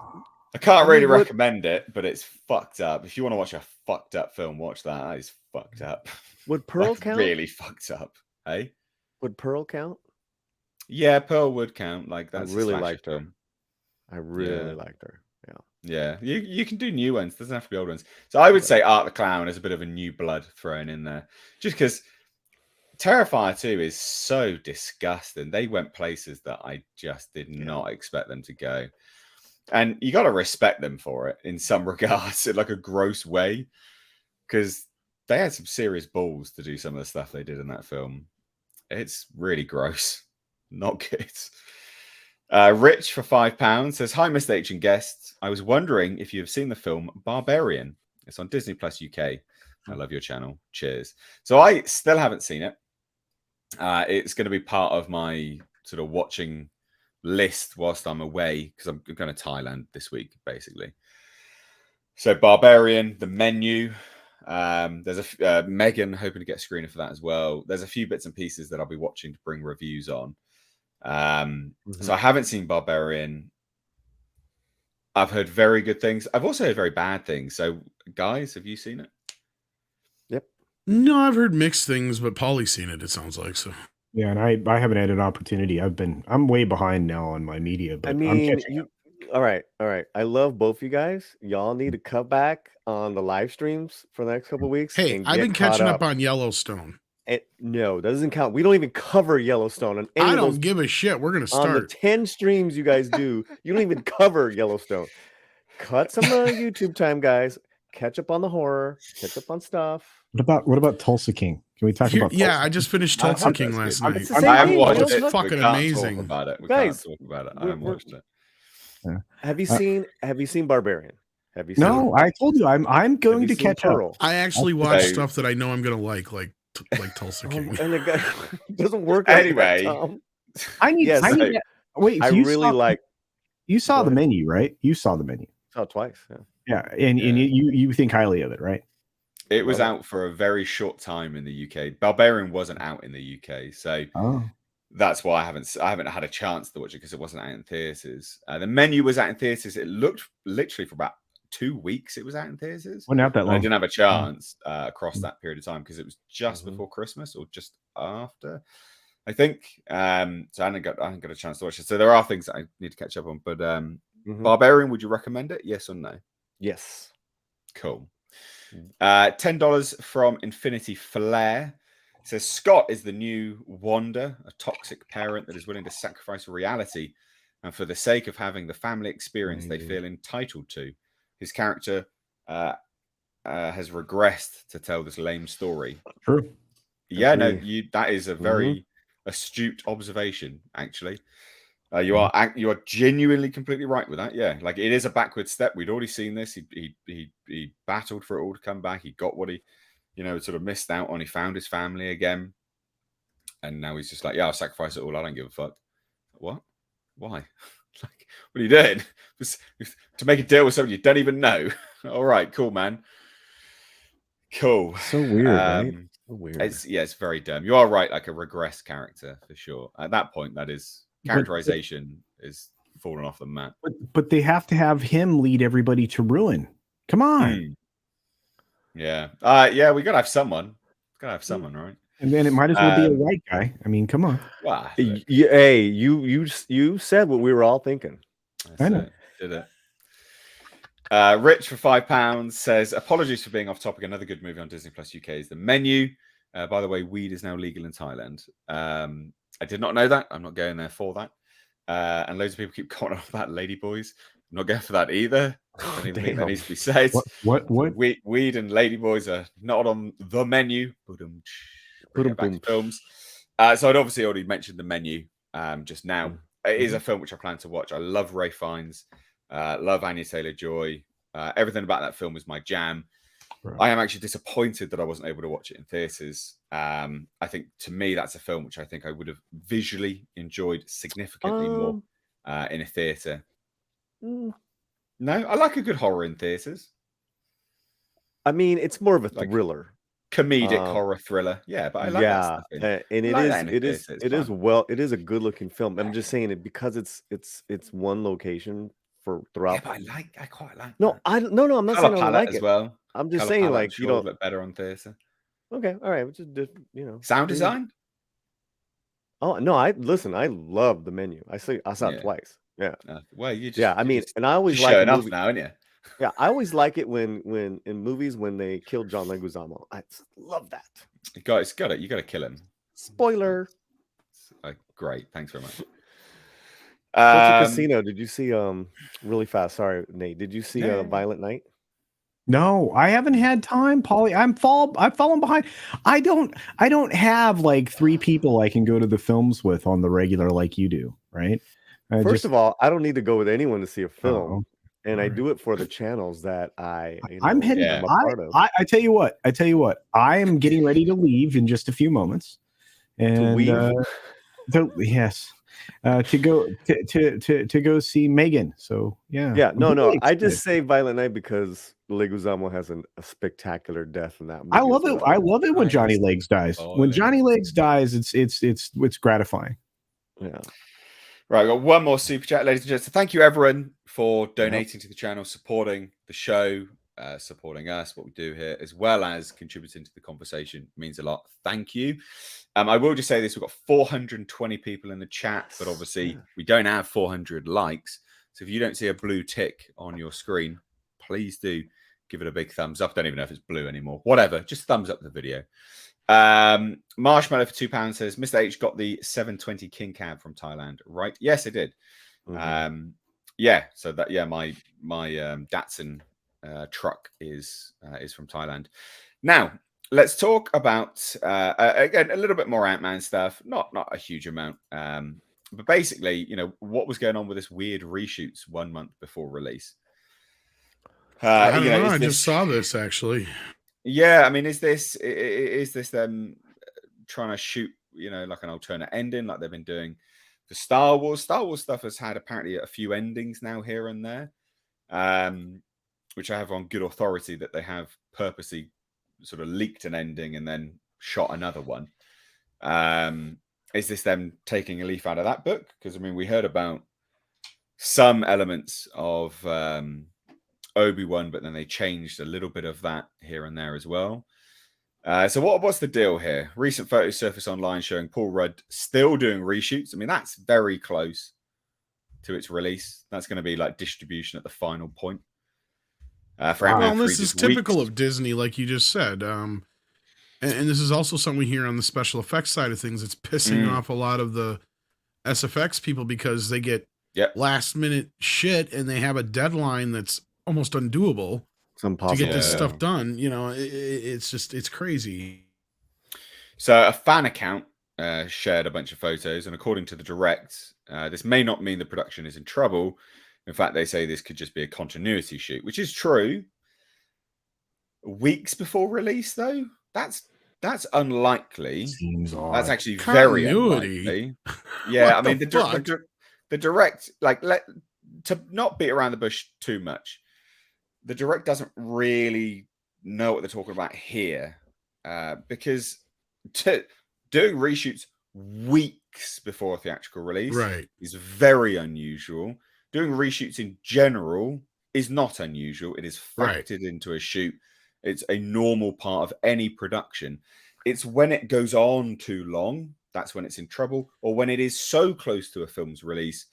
I can't I really mean, what- recommend it, but it's fucked up. If you want to watch a fucked up film, watch that. That is fucked up. would Pearl Like, count? really fucked up. Hey? Would Pearl count? Yeah, Pearl would count. Like that's I really a slasher liked her. film. I really liked her. Yeah. Yeah, you can do new ones. Doesn't have to be old ones. So I would say Art the Clown is a bit of a new blood thrown in there, just because Terrifier 2 is so disgusting. They went places that I just did not expect them to go, and you got to respect them for it in some regards, in like a gross way, because they had some serious balls to do some of the stuff they did in that film. It's really gross, not good. Rich for £5 says, "Hi, Mr. H and guests. I was wondering if you have seen the film Barbarian. It's on Disney Plus UK. I love your channel. Cheers." So I still haven't seen it. It's going to be part of my sort of watching list whilst I'm away, because I'm going to Thailand this week, basically. So Barbarian, The Menu. There's a Megan hoping to get a screener for that as well. There's a few bits and pieces that I'll be watching to bring reviews on. So I haven't seen Barbarian. I've heard very good things. I've also heard very bad things. So guys, have you seen it? Yep. No, I've heard mixed things, but Polly's seen it, it sounds like. So Yeah, and I haven't had an opportunity. I'm way behind now on my media, but I I'm mean, catching up. all right. I love both you guys. Y'all need to cut back on the live streams for the next couple of weeks. hey, and I've get been caught catching up on Yellowstone. No, that doesn't count. We don't even cover Yellowstone on any I of those. don't give a shit. We're gonna On the start. 10 streams you guys do, you don't even cover Yellowstone. Cut some YouTube time, guys. Catch up on the horror. Catch up on stuff. What about Tulsa King? Can we talk about Tulsa? Yeah, I just finished Tulsa King last night. It's the same I haven't thing. watched It's it. fucking We can't amazing. talk about it. We Guys, can't talk about it. I we're- haven't watched it. Have you seen Barbarian? Have you seen No, I told you I'm going to catch up. I actually watch So- stuff that I know I'm gonna like Tulsa King. And the guy doesn't work like Anyway. that, Tom. I need. Yes, I need wait. I so you really saw, like You saw Go the ahead. menu, right? You saw the menu. saw it twice. Yeah. Yeah, and you think highly of it, right? It was Love it. out for a very short time in the UK. Barbarian wasn't out in the UK, so Oh, that's why I haven't had a chance to watch it, because it wasn't out in theaters. The Menu was out in theaters. It looked literally for about 2 weeks. It was out in theaters. wasn't out that And I long. didn't have a chance across that period of time, because it was just Mhm. before Christmas or just after, I think. So I hadn't got a chance to watch it. So there are things that I need to catch up on. But Mhm. Barbarian, would you recommend it? Yes or no? Yes. Cool. $10 from Infinity Flair. It says, "Scott is the new Wanda, a toxic parent that is willing to sacrifice reality, and for the sake of having the family experience they feel entitled to. His character has regressed to tell this lame story." True. Yeah, no, Agree. that is a very astute observation, actually. You are genuinely completely right with that. Yeah, like, it is a backward step. We'd already seen this. He battled for it all to come back. He got what he, sort of missed out on. He found his family again, and now he's just like, yeah, I'll sacrifice it all. I don't give a fuck. What? Why? Like, what are you doing? To make a deal with somebody you don't even know? All right, cool, man. Cool. So weird, right? So weird. It's very dumb. You are right, like a regress character for sure. At that point, that is characterization is falling off the map. But they have to have him lead everybody to ruin. Come on. Yeah. We gotta have someone. Gotta have someone, right? And then it might as well be a white guy. I mean, come on. Wow. Hey, you said what we were all thinking. I know. Did it. Rich for £5 says, "Apologies for being off topic. Another good movie on Disney Plus UK is The Menu. By the way, weed is now legal in Thailand. I did not know that. I'm not going there for that. And loads of people keep calling off that Ladyboys. not going for that either. I don't even think that needs to be said. What? Weed and Ladyboys are not on the menu. Bring it back to films. So I'd obviously already mentioned the menu just now. It is a film which I plan to watch. I love Ray Fiennes, love Anya Taylor-Joy. Everything about that film is my jam. Right. I am actually disappointed that I wasn't able to watch it in theaters. I think to me that's a film which I think I would have visually enjoyed significantly more in a theater. No, I like a good horror in theaters. I mean, it's more of a thriller. Comedic horror thriller, yeah, but I like that stuff and it is a good looking film. I'm just saying it because it's one location throughout. Yeah, but I quite like. No, that. No, I'm not saying I don't like as it. well. I'm just saying like you know, look better on theater. Okay, all right, just sound design. Oh no, I love the menu. I saw it twice. Yeah. Well, I mean, and I always like showing off now, aren't you? Yeah, I always like it when in movies when they kill John Leguizamo. I love that. You got it. You got to kill him. Spoiler. Great. Thanks very much. Casino. Did you see really fast? Sorry, Nate. Did you see Violent Night? No, I haven't had time, Paulie. I've fallen behind. I don't have like 3 people I can go to the films with on the regular like you do, right? First of all, I don't need to go with anyone to see a film. And I do it for the channels that I'm a part of. I tell you what. I am getting ready to leave in just a few moments, and yes, to go see Megan. So yeah. No. I just say Violent Night because Leguizamo has a spectacular death in that movie. I love it. I love it when Johnny Legs dies. When Johnny Legs dies, it's gratifying. Yeah. Right, I've got one more super chat, ladies and gents. So thank you, everyone, for donating to the channel, supporting the show, supporting us, what we do here, as well as contributing to the conversation. It means a lot. Thank you. I will just say this. We've got 420 people in the chat, but obviously we don't have 400 likes. So if you don't see a blue tick on your screen, please do give it a big thumbs up. I don't even know if it's blue anymore. Whatever, just thumbs up the video. Marshmallow for £2 says Mr. H got the 720 King Cab from Thailand, right? Yes, I did. So that my Datsun truck is from Thailand. Now let's talk about again a little bit more Ant-Man stuff, not a huge amount, but basically, what was going on with this weird reshoots 1 month before release. I don't know. I just saw this actually. Yeah, I mean, is this them trying to shoot, like an alternate ending, like they've been doing for Star Wars? Star Wars stuff has had apparently a few endings now here and there, which I have on good authority that they have purposely sort of leaked an ending and then shot another one. Is this them taking a leaf out of that book? Because I mean, we heard about some elements of Obi-Wan, but then they changed a little bit of that here and there as well. So what's the deal here? Recent photos surfaced online showing Paul Rudd still doing reshoots. I mean, that's very close to its release. That's going to be like distribution at the final point. This is typical of Disney, like you just said. And this is also something we hear on the special effects side of things. It's pissing off a lot of the SFX people because they get last minute shit and they have a deadline that's almost undoable to get this stuff done. It's crazy. So a fan account shared a bunch of photos, and according to the direct, this may not mean the production is in trouble. In fact, they say this could just be a continuity shoot, which is true. Weeks before release, though, that's unlikely. Seems odd. That's actually very unlikely. Yeah, I mean the direct, to not beat around the bush too much. The direct doesn't really know what they're talking about here, because doing reshoots weeks before a theatrical release is very unusual. Doing reshoots in general is not unusual. It is factored into a shoot. It's a normal part of any production. It's when it goes on too long, that's when it's in trouble, or when it is so close to a film's release,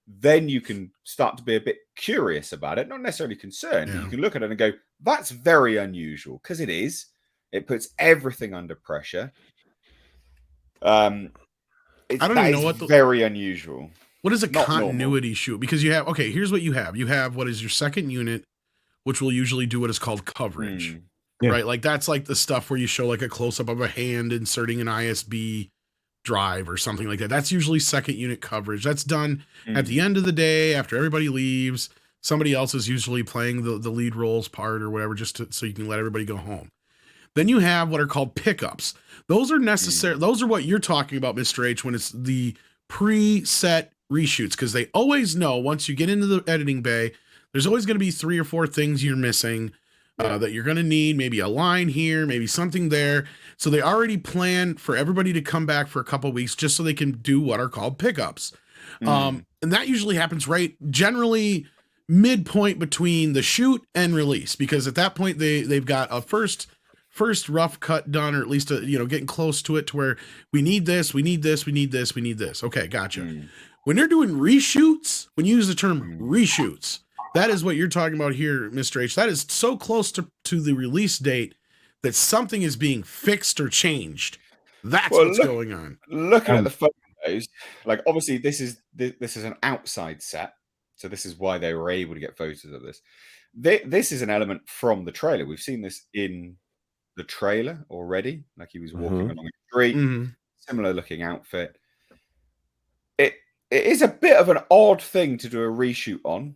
then you can start to be a bit curious about it, not necessarily concerned. But you can look at it and go, that's very unusual, because it is. It puts everything under pressure. I don't even know what very unusual. What is a Not continuity shoot? Because you have, okay, here's what you have. You have what is your second unit, which will usually do what is called coverage, right? Like that's like the stuff where you show like a close up of a hand inserting an ISB drive or something like that. That's usually second unit coverage. That's done at the end of the day after everybody leaves. Somebody else is usually playing the lead roles part or whatever, just so you can let everybody go home. Then you have what are called pickups. Those are necessary. Those are what you're talking about, Mr. H, when it's the preset reshoots, because they always know once you get into the editing bay, there's always going to be 3 or 4 things you're missing that you're going to need. Maybe a line here, maybe something there. So they already plan for everybody to come back for a couple of weeks just so they can do what are called pickups. And that usually happens generally midpoint between the shoot and release, because at that point they've got a first rough cut done, or at least getting close to it to where we need this. Okay, gotcha. When they're doing reshoots, when you use the term reshoots, that is what you're talking about here, Mr. H. That is so close to the release date that something is being fixed or changed. That's what's going on. Looking at the photos, like obviously this is an outside set, so this is why they were able to get photos of this. This is an element from the trailer. We've seen this in the trailer already. Like he was walking along a street, similar looking outfit. It is a bit of an odd thing to do a reshoot on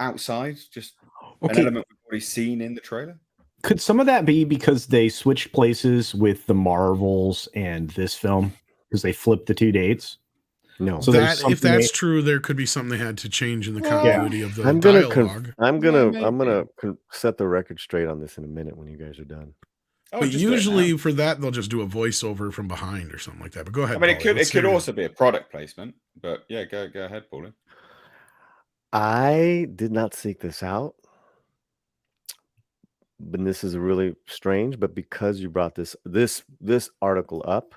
outside, just an element we've already seen in the trailer. Could some of that be because they switched places with the Marvels and this film, because they flipped the 2 dates? No. So if that's true, there could be something they had to change in the continuity of the dialogue. I'm gonna set the record straight on this in a minute when you guys are done. But usually for that, they'll just do a voiceover from behind or something like that. But go ahead. I mean, it could also be a product placement. But yeah, go ahead, Paulie. I did not seek this out, but this is really strange. But because you brought this article up,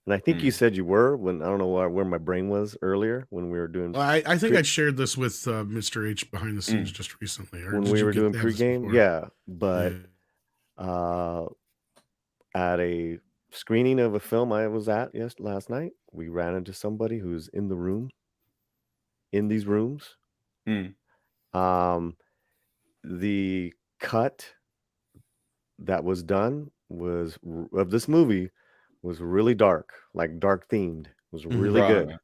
and I think you said you were, when I don't know where my brain was earlier when we were doing. I think I shared this with Mr. H behind the scenes just recently, or when we were doing pregame. Yeah, but at a screening of a film I was at last night, we ran into somebody who's in these rooms. The cut that was done of this movie was really dark, like dark themed. It was really good,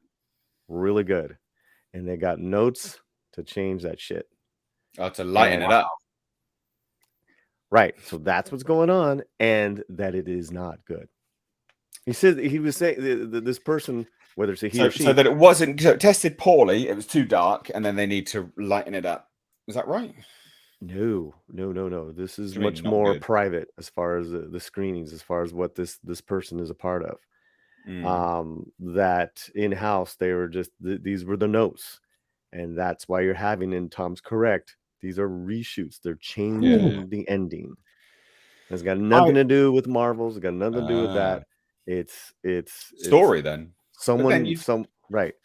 really good, and they got notes to change that shit. To lighten it up. Right. So that's what's going on, and that it is not good. He was saying this person, whether it's he or she, so that it tested poorly, it was too dark, and then they need to lighten it up. Is that right? No. This is much more private as far as the screenings, as far as what this person is a part of. That in-house, they were just these were the notes, and that's why you're having, and Tom's correct, these are reshoots. They're changing the ending. It's got nothing to do with Marvels. It's got nothing to do with that. It's story then. Right.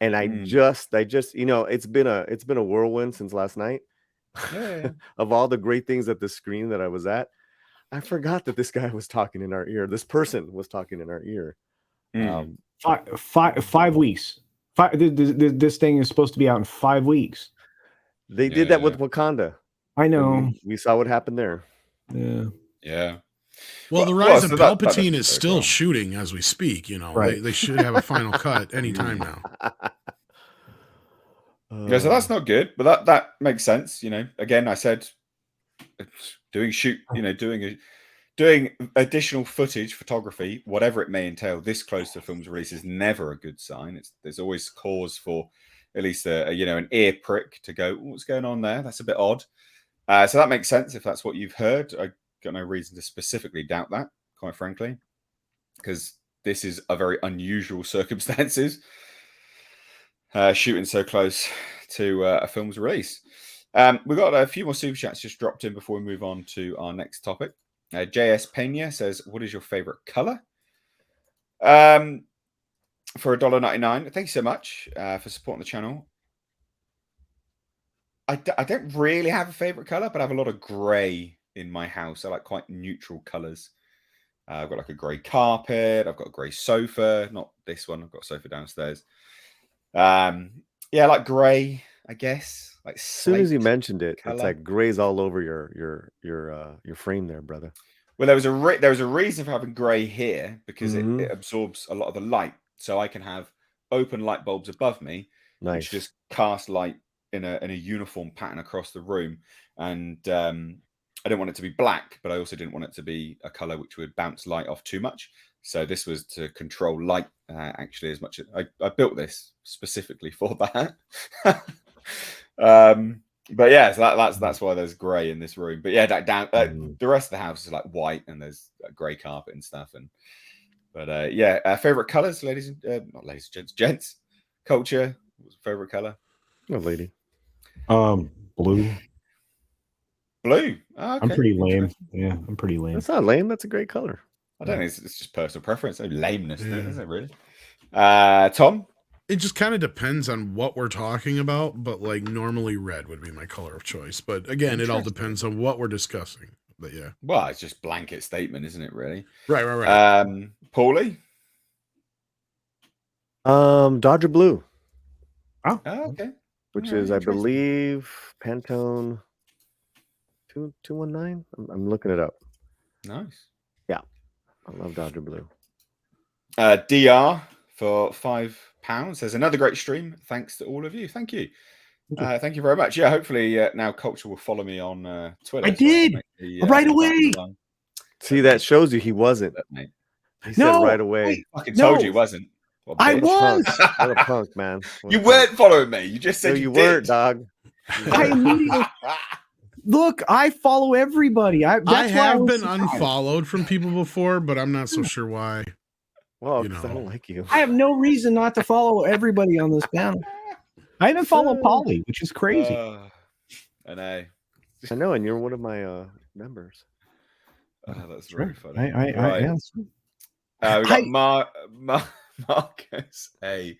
And I just it's been a whirlwind since last night. Of all the great things at the screen that I was at, I forgot that this guy was talking in our ear. This person was talking in our ear. 5 weeks. This thing is supposed to be out in 5 weeks. They did that with Wakanda. I know. We saw what happened there. Yeah. Well, the Rise of Palpatine is still shooting as we speak. Right. They should have a final cut anytime now. Yeah, so that's not good, but that makes sense. Again, I said doing additional footage, photography, whatever it may entail, this close to a film's release is never a good sign. There's always cause for at least an ear prick to go, what's going on there? That's a bit odd. So that makes sense if that's what you've heard. I got no reason to specifically doubt that, quite frankly, because this is a very unusual circumstances. Shooting so close to a film's release. We've got a few more super chats just dropped in before we move on to our next topic. JS Pena says, what is your favorite color? For $1.99. Thank you so much for supporting the channel. I don't really have a favorite color, but I have a lot of gray in my house. I like quite neutral colors. I've got like a gray carpet. I've got a gray sofa. Not this one. I've got a sofa downstairs. Yeah, like grey, I guess. Like as soon as you mentioned it, color. it's like gray's all over your frame there, brother. Well, there was a reason for having grey here, because it absorbs a lot of the light, so I can have open light bulbs above me, which just cast light in a uniform pattern across the room. And I didn't want it to be black, but I also didn't want it to be a color which would bounce light off too much. So this was to control light, actually, as much as I built this specifically for that. But yeah, so that's why there's grey in this room. But yeah, down the rest of the house is like white, and there's grey carpet and stuff. But yeah, favorite colors, ladies and not ladies, gents. Culture, favorite color? Oh, lady. Blue. Blue. Oh, okay. I'm pretty lame. Yeah, I'm pretty lame. That's not lame. That's a great color. I don't know. It's just personal preference. No lameness, isn't it? Really. Tom. It just kind of depends on what we're talking about, but like normally red would be my color of choice. But again, it all depends on what we're discussing. But yeah. Well, it's just blanket statement, isn't it, really? Right. Paulie? Dodger Blue. Oh, okay. Which is, I believe, Pantone 219. I'm looking it up. Nice. Yeah. I love Dodger Blue. DR for £5 says another great stream. Thanks to all of you. Thank you. Thank you very much. Yeah, hopefully now Culture will follow me on Twitter. I did right away. See, that shows you he wasn't. He said right away. I fucking told you he wasn't. I was. What a punk, man. You weren't following me. You just said you weren't, dog. I immediately look. I follow everybody. I have been unfollowed from people before, but I'm not so sure why. Well, because I don't like you. I have no reason not to follow everybody on this panel. I even follow Polly, which is crazy. I know. I know, and you're one of my members. That's very funny. I am. We got Marcus A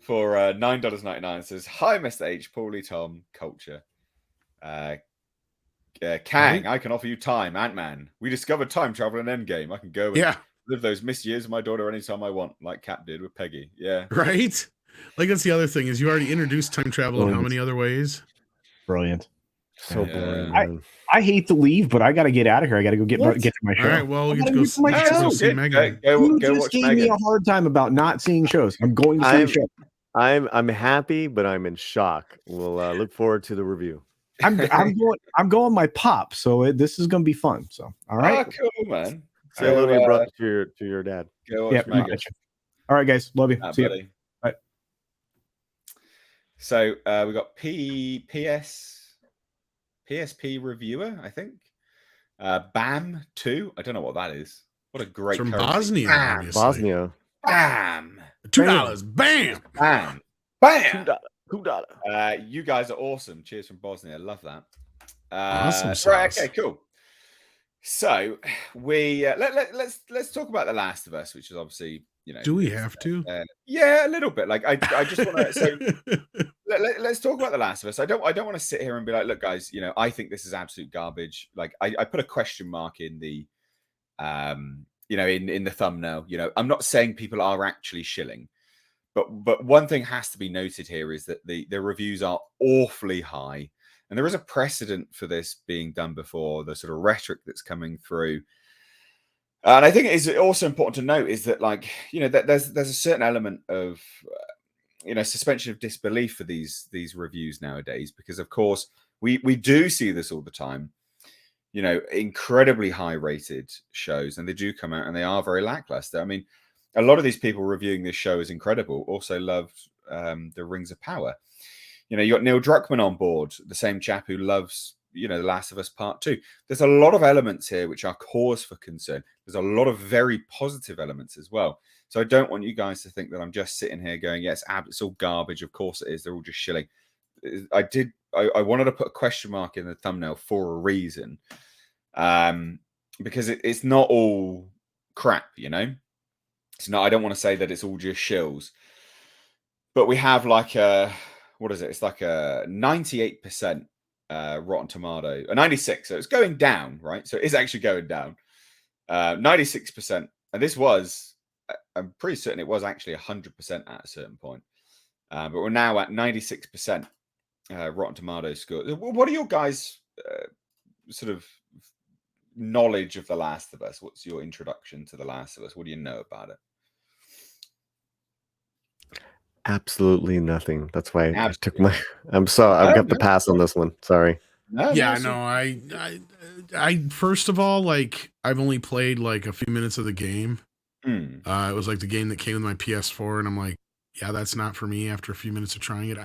for $9.99 says, "Hi, Mr. H, Paulie, Tom, Culture. Kang, I can offer you time, Ant-Man. We discovered time travel in Endgame. I can go and live those missed years with my daughter anytime I want, like Cap did with Peggy." Yeah. Right? Like, that's the other thing, is you already introduced time travel in how many other ways? Brilliant. So boring. I hate to leave, but I got to get out of here. I got to go get to my show. All right, well, we get to go see Megan. You just gave me a hard time about not seeing shows. I'm going to see the show. I'm happy, but I'm in shock. We'll look forward to the review. I'm going my pop, so this is going to be fun. So, all right. Oh, cool, man. Say hello to your brother, to your dad. Go watch Megan. All right, guys. Love you. See buddy. you. Bye. So we got PSP reviewer, I think. BAM 2. I don't know what that is. What a great from currency. Bosnia. Bosnia. BAM. $2. Bam. BAM. Bam. $2. You guys are awesome. Cheers from Bosnia. Love that. Awesome. Right. Okay. Cool. So we let's talk about The Last of Us, which is obviously, you know. Do we have to? Yeah, a little bit. Like I just want to. So let's talk about The Last of Us. I don't want to sit here and be like, look, guys, you know, I think this is absolute garbage. Like I put a question mark in the, you know, in the thumbnail. You know, I'm not saying people are actually shilling, but one thing has to be noted here is that the reviews are awfully high. And there is a precedent for this being done before, the sort of rhetoric that's coming through. And I think it is also important to note is that, like, you know, that there's a certain element of, you know, suspension of disbelief for these reviews nowadays, because, of course, we do see this all the time. You know, incredibly high rated shows, and they do come out and they are very lackluster. I mean, a lot of these people reviewing this show as incredible also loved The Rings of Power. You know, you got Neil Druckmann on board, the same chap who loves, you know, The Last of Us Part 2. There's a lot of elements here which are cause for concern. There's a lot of very positive elements as well. So I don't want you guys to think that I'm just sitting here going, yes, it's all garbage. Of course it is. They're all just shilling. I wanted to put a question mark in the thumbnail for a reason, because it's not all crap, you know. It's not. I don't want to say that it's all just shills, but we have like a, what is it? It's like a 98% Rotten Tomato, a 96. So it's going down, right? So it is actually going down. 96%, and this was, I'm pretty certain it was actually 100% at a certain point. but we're now at 96% Rotten Tomatoes score. What are your guys' sort of knowledge of The Last of Us? What's your introduction to The Last of Us? What do you know about it? Absolutely nothing. That's why I took my. I'm sorry. I've got the pass on this one. Sorry. Yeah, no. I first of all, like, I've only played like a few minutes of the game. It was like the game that came with my PS4, and I'm like, yeah, that's not for me. After a few minutes of trying it,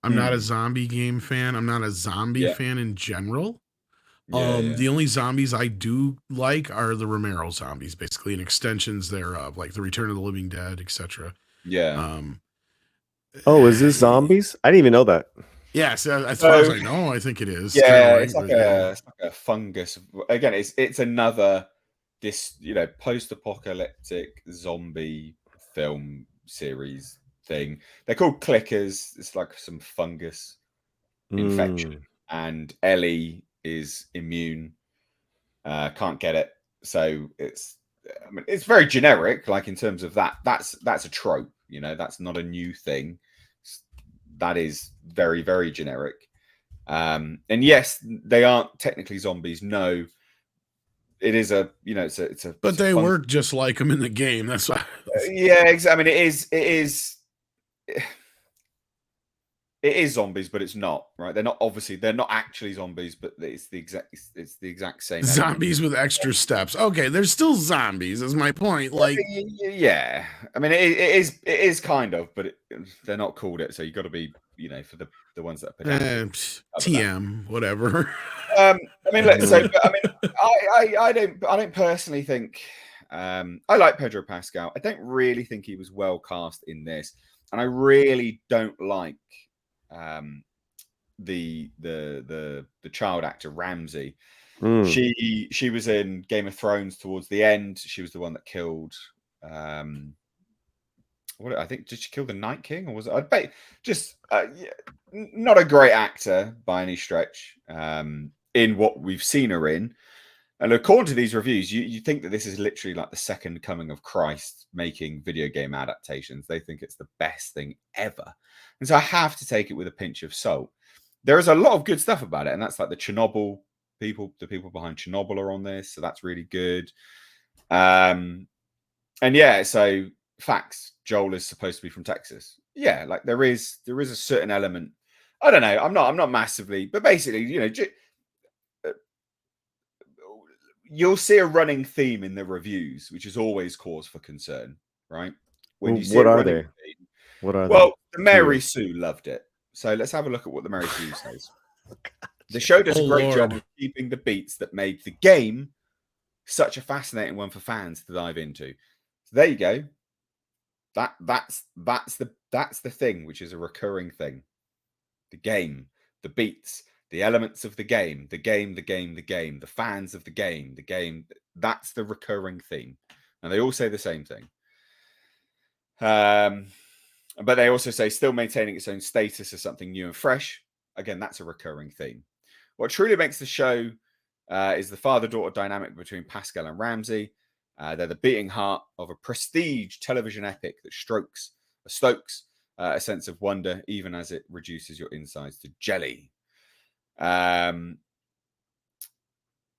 I'm not a zombie game fan. I'm not a zombie fan in general. The only zombies I do like are the Romero zombies, basically, and extensions thereof, like the Return of the Living Dead, etc. Yeah. Oh, is this zombies? I didn't even know that. Yes, as far as I know, I think it is. Yeah, right, it's like a fungus. Again, it's another post-apocalyptic zombie film series thing. They're called clickers. It's like some fungus infection, and Ellie is immune. Can't get it, so it's very generic. Like, in terms of that's a trope. That's not a new thing. That is very, very generic. And yes, they aren't technically zombies. No, it is it's a. But they work just like them in the game. That's why. Yeah, exactly. I mean, it is zombies, but it's not, right? They're not actually zombies, but it's the exact same. Zombies with extra steps. Okay, they're still zombies. Is my point. Like, yeah, I mean, it is kind of, but they're not called it. So you got to be, for the ones that are TM, whatever. I mean, I don't personally think. I like Pedro Pascal. I don't really think he was well cast in this, and I really don't like the child actor Ramsey. She was in Game of Thrones towards the end. She was the one that killed what I think, did she kill the Night King, or was it? I bet just not a great actor by any stretch in what we've seen her in. And according to these reviews, you think that this is literally like the second coming of Christ making video game adaptations. They think it's the best thing ever. And so I have to take it with a pinch of salt. There is a lot of good stuff about it. And that's like the Chernobyl people, the people behind Chernobyl are on this. So that's really good. And yeah, so facts. Joel is supposed to be from Texas. Yeah, like there is a certain element. I don't know. I'm not massively, but basically, you'll see a running theme in the reviews, which is always cause for concern, right? When you see what are they? Theme, what are well, they? The Mary Sue loved it. So let's have a look at what the Mary Sue says. The show does a great job of keeping the beats that made the game such a fascinating one for fans to dive into. So there you go. That's the thing, which is a recurring thing. The game, the beats, the elements of the game, the fans of the game, that's the recurring theme. And they all say the same thing. But they also say still maintaining its own status as something new and fresh. Again, that's a recurring theme. What truly makes the show is the father-daughter dynamic between Pascal and Ramsey. They're the beating heart of a prestige television epic that stokes a sense of wonder, even as it reduces your insides to jelly.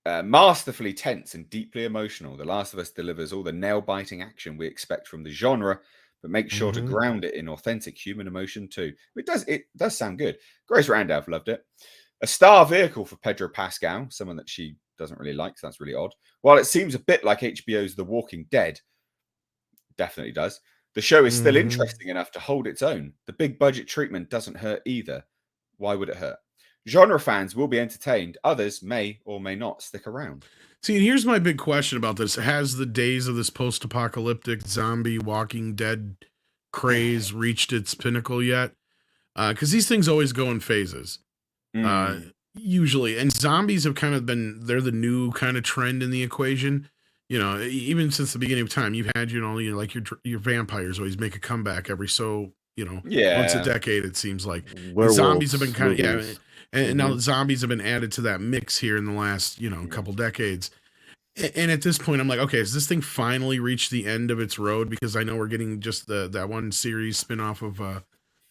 Masterfully tense and deeply emotional, The Last of Us delivers all the nail-biting action we expect from the genre, but makes sure to ground it in authentic human emotion too. It does sound good. Grace Randolph loved it. A star vehicle for Pedro Pascal, someone that she doesn't really like, so that's really odd. While it seems a bit like HBO's The Walking Dead, definitely does, the show is still interesting enough to hold its own. The big budget treatment doesn't hurt either. Why would it hurt? Genre fans will be entertained. Others may or may not stick around. See, and here's my big question about this. Has the days of this post-apocalyptic zombie Walking Dead craze reached its pinnacle yet? Because these things always go in phases. Usually. And zombies have kind of they're the new kind of trend in the equation. Even since the beginning of time, you've had, like your vampires always make a comeback every once a decade, it seems like. Zombies have been kind of, and now zombies have been added to that mix here in the last, couple decades. And at this point, I'm like, okay, has this thing finally reached the end of its road? Because I know we're getting just that one series spinoff of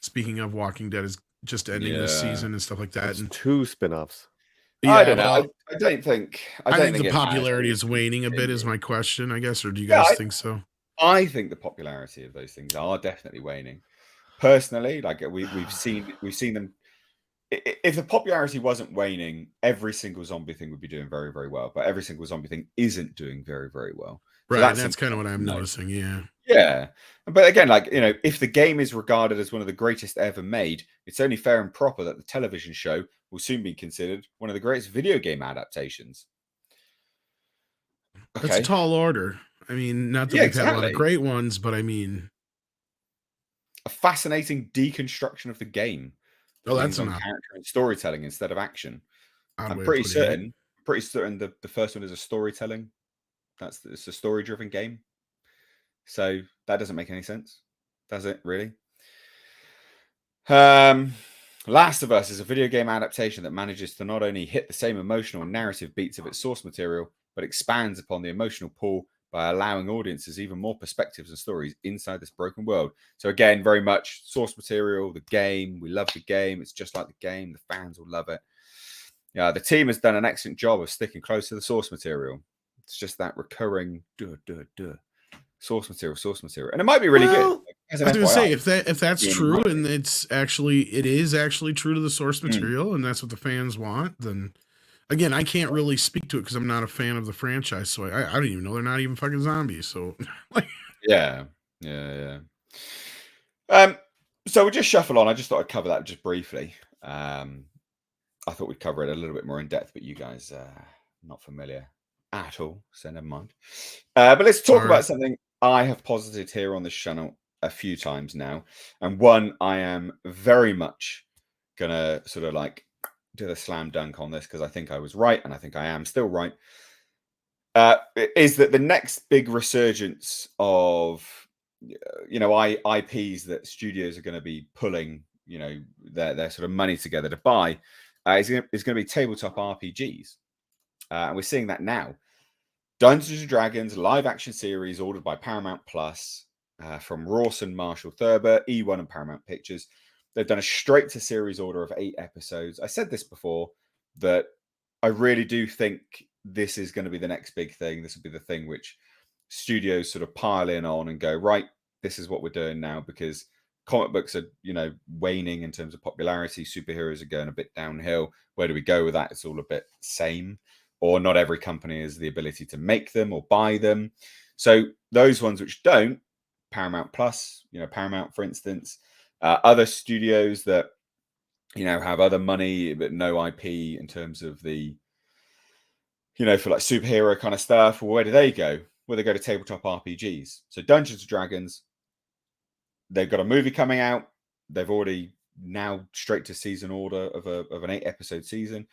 Speaking of, Walking Dead is just ending this season and stuff like that. There's and 2 spin-offs. Yeah, I don't know. I don't think. I think the popularity is waning a bit. Is my question, I guess, or do you guys think so? I think the popularity of those things are definitely waning. Personally, like we've seen them. If the popularity wasn't waning, every single zombie thing would be doing very, very well. But every single zombie thing isn't doing very, very well. So right, that's kind of what I'm noticing. Yeah. Yeah. But again, like, if the game is regarded as one of the greatest ever made, it's only fair and proper that the television show will soon be considered one of the greatest video game adaptations. Okay. That's a tall order. I mean, not that we've had a lot of great ones, but I mean, a fascinating deconstruction of the game. Oh, that's on character and storytelling instead of action. I'm pretty certain the first one is a storytelling. It's a story-driven game. So that doesn't make any sense, does it? Really? Last of Us is a video game adaptation that manages to not only hit the same emotional and narrative beats of its source material, but expands upon the emotional pull by allowing audiences even more perspectives and stories inside this broken world. So again, very much source material, the game. We love the game. It's just like the game. The fans will love it. Yeah, the team has done an excellent job of sticking close to the source material. It's just that recurring source material, and it might be really good. I was going to say, if that's true, and it is actually true to the source material, and that's what the fans want, then again, I can't really speak to it because I'm not a fan of the franchise, so I don't even know they're not even fucking zombies. So, yeah. So we'll just shuffle on. I just thought I'd cover that just briefly. I thought we'd cover it a little bit more in depth, but you guys not familiar at all, so never mind. But let's talk about something I have posited here on this channel a few times now, and one I am very much gonna sort of like do the slam dunk on this because I think I was right, and I think I am still right. Is that the next big resurgence of IPs that studios are going to be pulling their sort of money together to buy is going to be tabletop RPGs, and we're seeing that now. Dungeons & Dragons live action series ordered by Paramount Plus from Rawson Marshall Thurber, E1 and Paramount Pictures. They've done a straight to series order of 8 episodes. I said this before, that I really do think this is going to be the next big thing. This will be the thing which studios sort of pile in on and go, right, this is what we're doing now, because comic books are, waning in terms of popularity. Superheroes are going a bit downhill. Where do we go with that? It's all a bit same. Or not every company has the ability to make them or buy them. So those ones which don't, Paramount Plus, Paramount, for instance, other studios that, have other money but no IP in terms of the, for like superhero kind of stuff, well, where do they go? Well, they go to tabletop RPGs. So Dungeons & Dragons, they've got a movie coming out. They've already now straight to season order of an 8-episode season.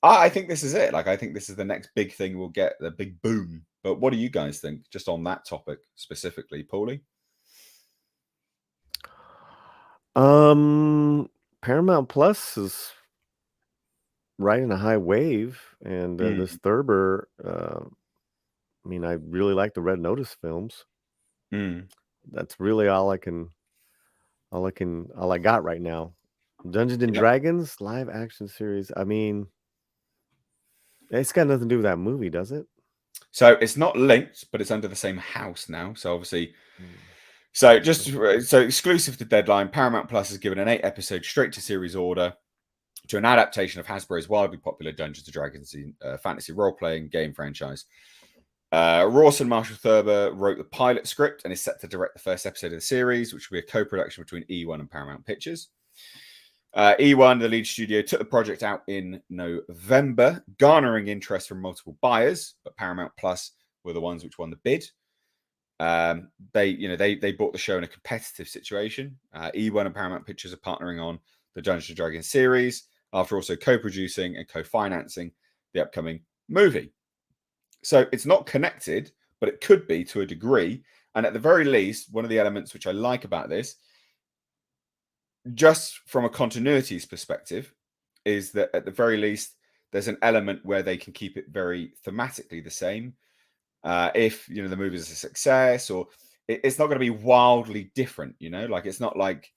I think this is it. Like, I think this is the next big thing we'll get, the big boom. But what do you guys think, just on that topic specifically, Paulie? Paramount Plus is riding a high wave, and this Thurber, I mean, I really like the Red Notice films. That's really all I got right now. Dungeons and Dragons live action series. I mean, it's got nothing to do with that movie, does it? So it's not linked, but it's under the same house now. So obviously, so exclusive to Deadline, Paramount Plus has given an 8-episode straight to series order to an adaptation of Hasbro's wildly popular Dungeons & Dragons fantasy role-playing game franchise. Rawson Marshall Thurber wrote the pilot script and is set to direct the first episode of the series, which will be a co-production between E1 and Paramount Pictures. E1, the lead studio, took the project out in November, garnering interest from multiple buyers, but Paramount Plus were the ones which won the bid. They bought the show in a competitive situation. E1 and Paramount Pictures are partnering on the Dungeons & Dragons series after also co-producing and co-financing the upcoming movie. So it's not connected, but it could be to a degree. And at the very least, one of the elements which I like about this, just from a continuities perspective, is that at the very least, there's an element where they can keep it very thematically the same. If, the movie is a success, or it's not going to be wildly different, like it's not like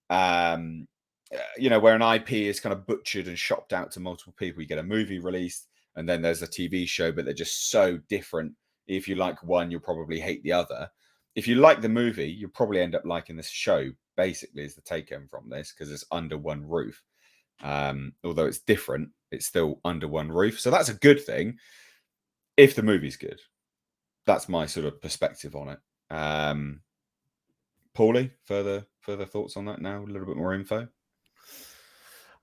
where an IP is kind of butchered and shopped out to multiple people. You get a movie released, and then there's a TV show, but they're just so different. If you like one, you'll probably hate the other. If you like the movie, you'll probably end up liking this show, basically, is the take home from this, because it's under one roof. Although it's different, it's still under one roof. So that's a good thing if the movie's good. That's my sort of perspective on it. Paulie, further thoughts on that now? A little bit more info?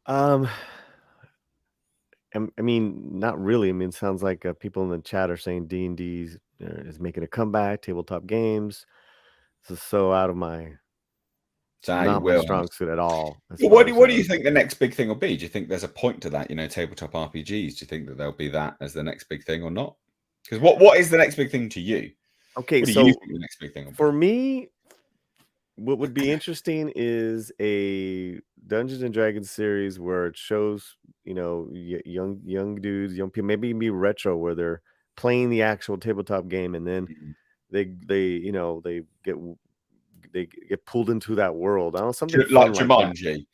I mean, not really. I mean, it sounds like people in the chat are saying D&D is making a comeback. Tabletop games. This is so out of my not my strong suit at all. Well, what do you think the next big thing will be? Do you think there's a point to that? Tabletop RPGs. Do you think that there'll be that as the next big thing or not? Because what is the next big thing to you? Okay, what do so you think the next big thing will be? For me, what would be interesting is a Dungeons and Dragons series where it shows, young dudes, young people, maybe be retro, where they're playing the actual tabletop game, and then they get pulled into that world. I don't know, something like fun Jumanji. Like that.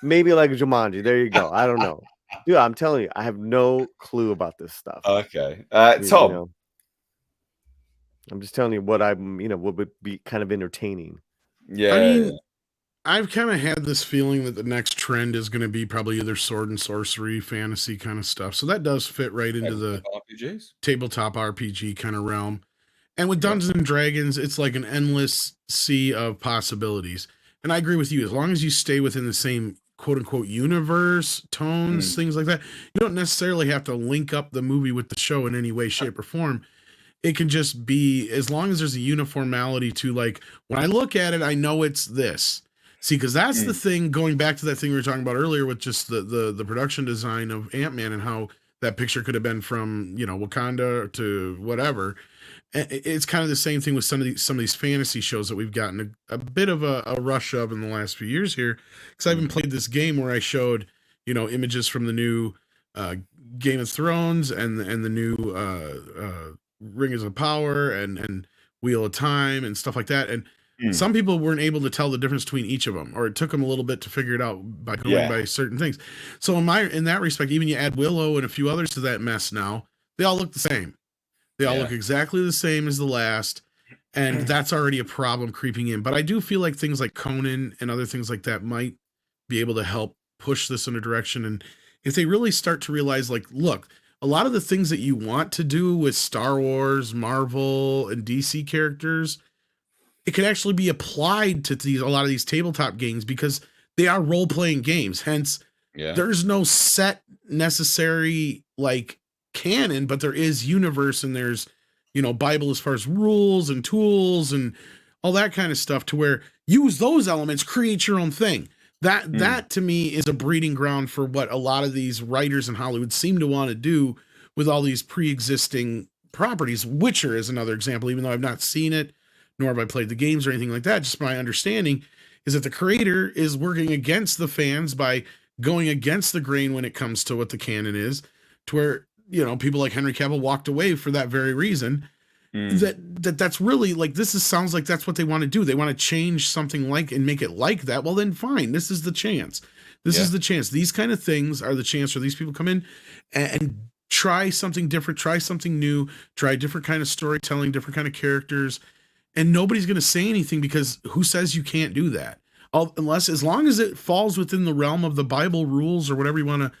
Maybe like Jumanji. There you go. I don't know, dude. I'm telling you, I have no clue about this stuff. Okay, Tom. I'm just telling you what what would be kind of entertaining. Yeah, I mean, I've kind of had this feeling that the next trend is going to be probably either sword and sorcery, fantasy kind of stuff. So that does fit right into the tabletop RPG kind of realm. And with Dungeons and Dragons, it's like an endless sea of possibilities. And I agree with you. As long as you stay within the same quote unquote universe, tones, things like that, you don't necessarily have to link up the movie with the show in any way, shape, or form. It can just be, as long as there's a uniformity to, like, when I look at it, I know it's this. See, because that's the thing, going back to that thing we were talking about earlier with just the production design of Ant-Man and how that picture could have been from, Wakanda to whatever. It's kind of the same thing with some of these fantasy shows that we've gotten a bit of a rush of in the last few years here. Because I even played this game where I showed, images from the new Game of Thrones and the new Rings of Power and Wheel of Time and stuff like that. And some people weren't able to tell the difference between each of them, or it took them a little bit to figure it out by going by certain things. So in that respect, even you add Willow and a few others to that mess now, they all look the same. They all look exactly the same as the last. And that's already a problem creeping in. But I do feel like things like Conan and other things like that might be able to help push this in a direction. And if they really start to realize, like, look, a lot of the things that you want to do with Star Wars, Marvel, and DC characters, it can actually be applied to a lot of these tabletop games because they are role-playing games. Hence, there's no set necessary, like, canon, but there is universe and there's, Bible as far as rules and tools and all that kind of stuff, to where use those elements, create your own thing. That to me is a breeding ground for what a lot of these writers in Hollywood seem to want to do with all these pre-existing properties. Witcher is another example, even though I've not seen it, nor have I played the games or anything like that. Just my understanding is that the creator is working against the fans by going against the grain when it comes to what the canon is, to where, people like Henry Cavill walked away for that very reason. That's really, like, sounds like that's what they want to do. They want to change something like and make it like that. Well, then fine. This is the chance. This is the chance. These kind of things are the chance for these people to come in and try something different, try something new, try different kind of storytelling, different kind of characters. And nobody's going to say anything, because who says you can't do that? As long as it falls within the realm of the Bible rules or whatever you want to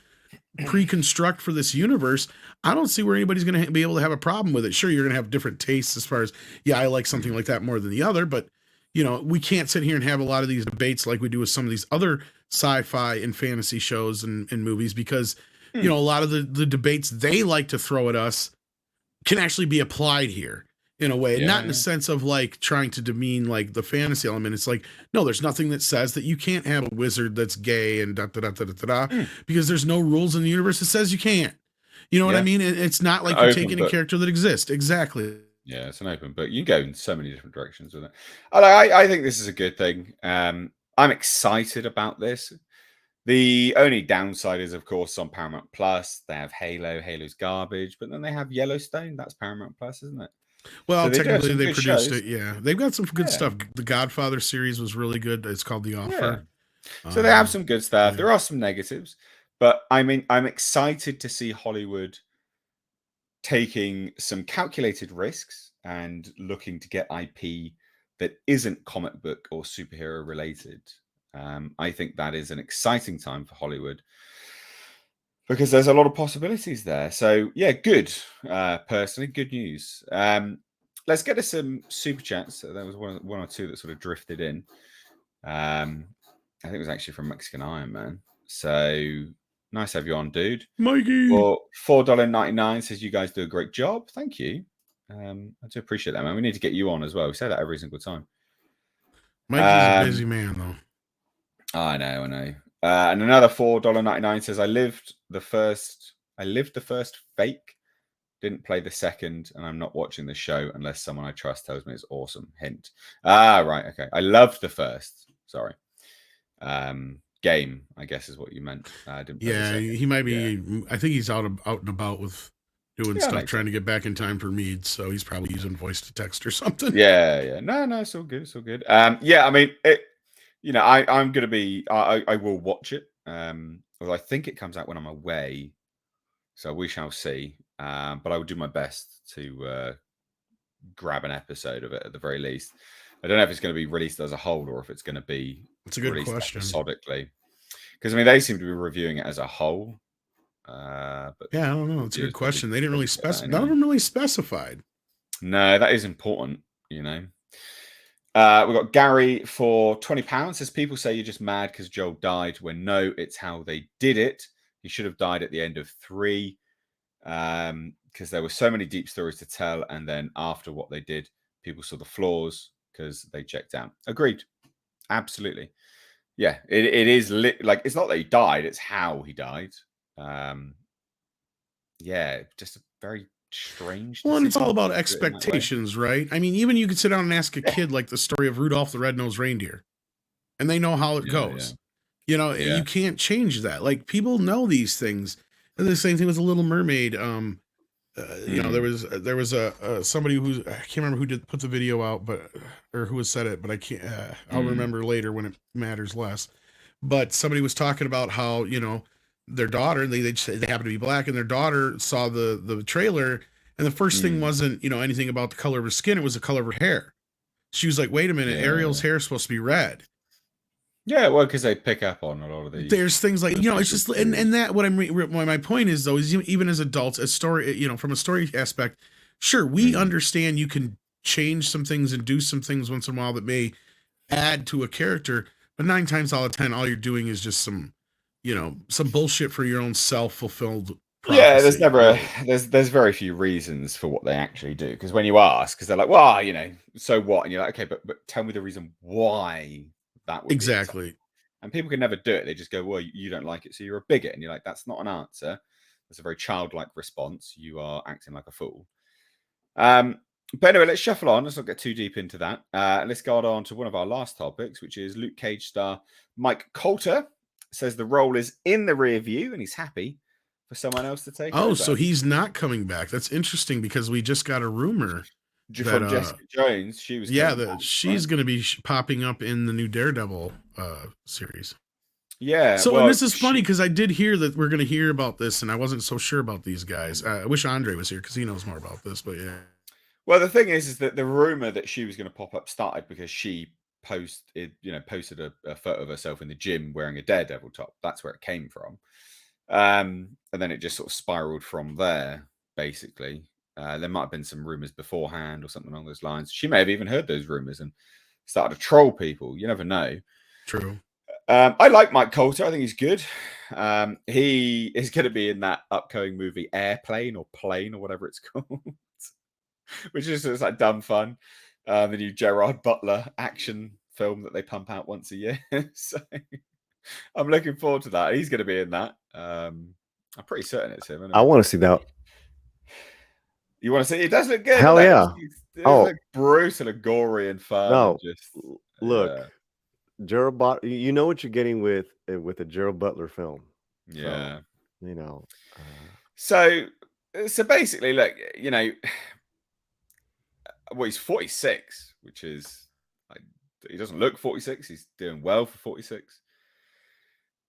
pre-construct for this universe, I don't see where anybody's going to be able to have a problem with it. Sure, you're going to have different tastes as far as, I like something like that more than the other, but we can't sit here and have a lot of these debates like we do with some of these other sci-fi and fantasy shows and movies, because a lot of the debates they like to throw at us can actually be applied here in a way, not in the sense of like trying to demean like the fantasy element. It's like, no, there's nothing that says that you can't have a wizard that's gay and because there's no rules in the universe that says you can't. You know what I mean? It's not like you're taking a character that exists. Exactly. Yeah, it's an open book. You can go in so many different directions with it. I think this is a good thing. I'm excited about this. The only downside is, of course, on Paramount Plus, they have Halo. Halo's garbage, but then they have Yellowstone. That's Paramount Plus, isn't it? Well, So they do have technically some they good produced shows. it. Yeah, they've got some good stuff. The Godfather series was really good. It's called The Offer. So they have some good stuff. Yeah. There are some negatives, but I mean, I'm excited to see Hollywood taking some calculated risks and looking to get IP that isn't comic book or superhero related. I think that is an exciting time for Hollywood because there's a lot of possibilities there. So yeah, good. Personally, good news. Let's get to some super chats. So there was one or two that sort of drifted in. I think it was actually from Mexican Iron Man. So nice to have you on, dude. Mikey. Well, $4.99 says you guys do a great job. Thank you. I do appreciate that, man. We need to get you on as well. We say that every single time. Mikey's a busy man, though. I know. And another $4.99 says I lived the first fake, didn't play the second, and I'm not watching the show unless someone I trust tells me it's awesome. Hint. Right. Okay. I loved the first. Sorry. Game, I guess is what you meant. Yeah, he might be. Yeah. I think he's out and about with doing stuff, trying to get back in time for Mead. So he's probably using voice to text or something. Yeah. No, it's all good. It's all good. Yeah, I mean, I'm gonna be. I will watch it. Although I think it comes out when I'm away, so we shall see. But I will do my best to grab an episode of it at the very least. I don't know if it's going to be released as a whole or if it's going to be released episodically. Because I mean, they seem to be reviewing it as a whole. But yeah, I don't know. It's a good question. They didn't really specify. None of them really specified. No, that is important. We've got Gary for £20. Says people say you're just mad because Joel died. When no, it's how they did it. He should have died at the end of 3. Because there were so many deep stories to tell, and then after what they did, people saw the flaws because they checked out. Agreed, absolutely. Yeah, it is like it's not that he died; it's how he died. Yeah, just a very strange. Well, and it's all about expectations, right? I mean, even you could sit down and ask a kid like the story of Rudolph the Red-Nosed Reindeer, and they know how it goes. Yeah. You can't change that. Like people know these things. And the same thing with The Little Mermaid. There was a somebody who I can't remember who put the video out, or who has said it, but I can't. I'll remember later when it matters less. But somebody was talking about how their daughter they happen to be black, and their daughter saw the trailer, and the first thing wasn't anything about the color of her skin; it was the color of her hair. She was like, "Wait a minute, Ariel's hair is supposed to be red." Yeah, well, because they pick up on a lot of these. There's things like it's just and that what my point is though is even as adults, a story from a story aspect, sure we understand you can change some things and do some things once in a while that may add to a character, but 9 times out of 10, all you're doing is just some bullshit for your own self-fulfilled prophecy. Yeah, there's never there's very few reasons for what they actually do, because when you ask, because they're like, well, so what, and you're like, okay, but tell me the reason why. That would exactly. And people can never do it. They just go, well, you don't like it, so you're a bigot. And you're like, that's not an answer. That's a very childlike response. You are acting like a fool. But anyway, let's shuffle on. Let's not get too deep into that. Let's go on to one of our last topics, which is Luke Cage star Mike Coulter says the role is in the rear view and he's happy for someone else to take over. So he's not coming back. That's interesting because we just got a rumor from Jessica Jones. She was she's going to be popping up in the new Daredevil series. Yeah. So and this is funny because I did hear that we're going to hear about this, and I wasn't so sure about these guys. I wish Andre was here because he knows more about this. But yeah. Well, the thing is that the rumor that she was going to pop up started because she posted a photo of herself in the gym wearing a Daredevil top. That's where it came from. And then it just sort of spiraled from there, basically. There might have been some rumors beforehand or something along those lines. She may have even heard those rumors and started to troll people. You never know. True. I like Mike Coulter. I think he's good. He is going to be in that upcoming movie Airplane or Plane or whatever it's called, which is just like dumb fun. The new Gerard Butler action film that they pump out once a year. So I'm looking forward to that. He's going to be in that. I'm pretty certain it's him. I want to see that. You want to see? It does look good. Hell yeah! It looks brutal and gory and fun. No, look, Gerald Butler. You know what you're getting with a Gerald Butler film. Yeah, so, So basically, look, well, he's 46, which is like, he doesn't look 46. He's doing well for 46.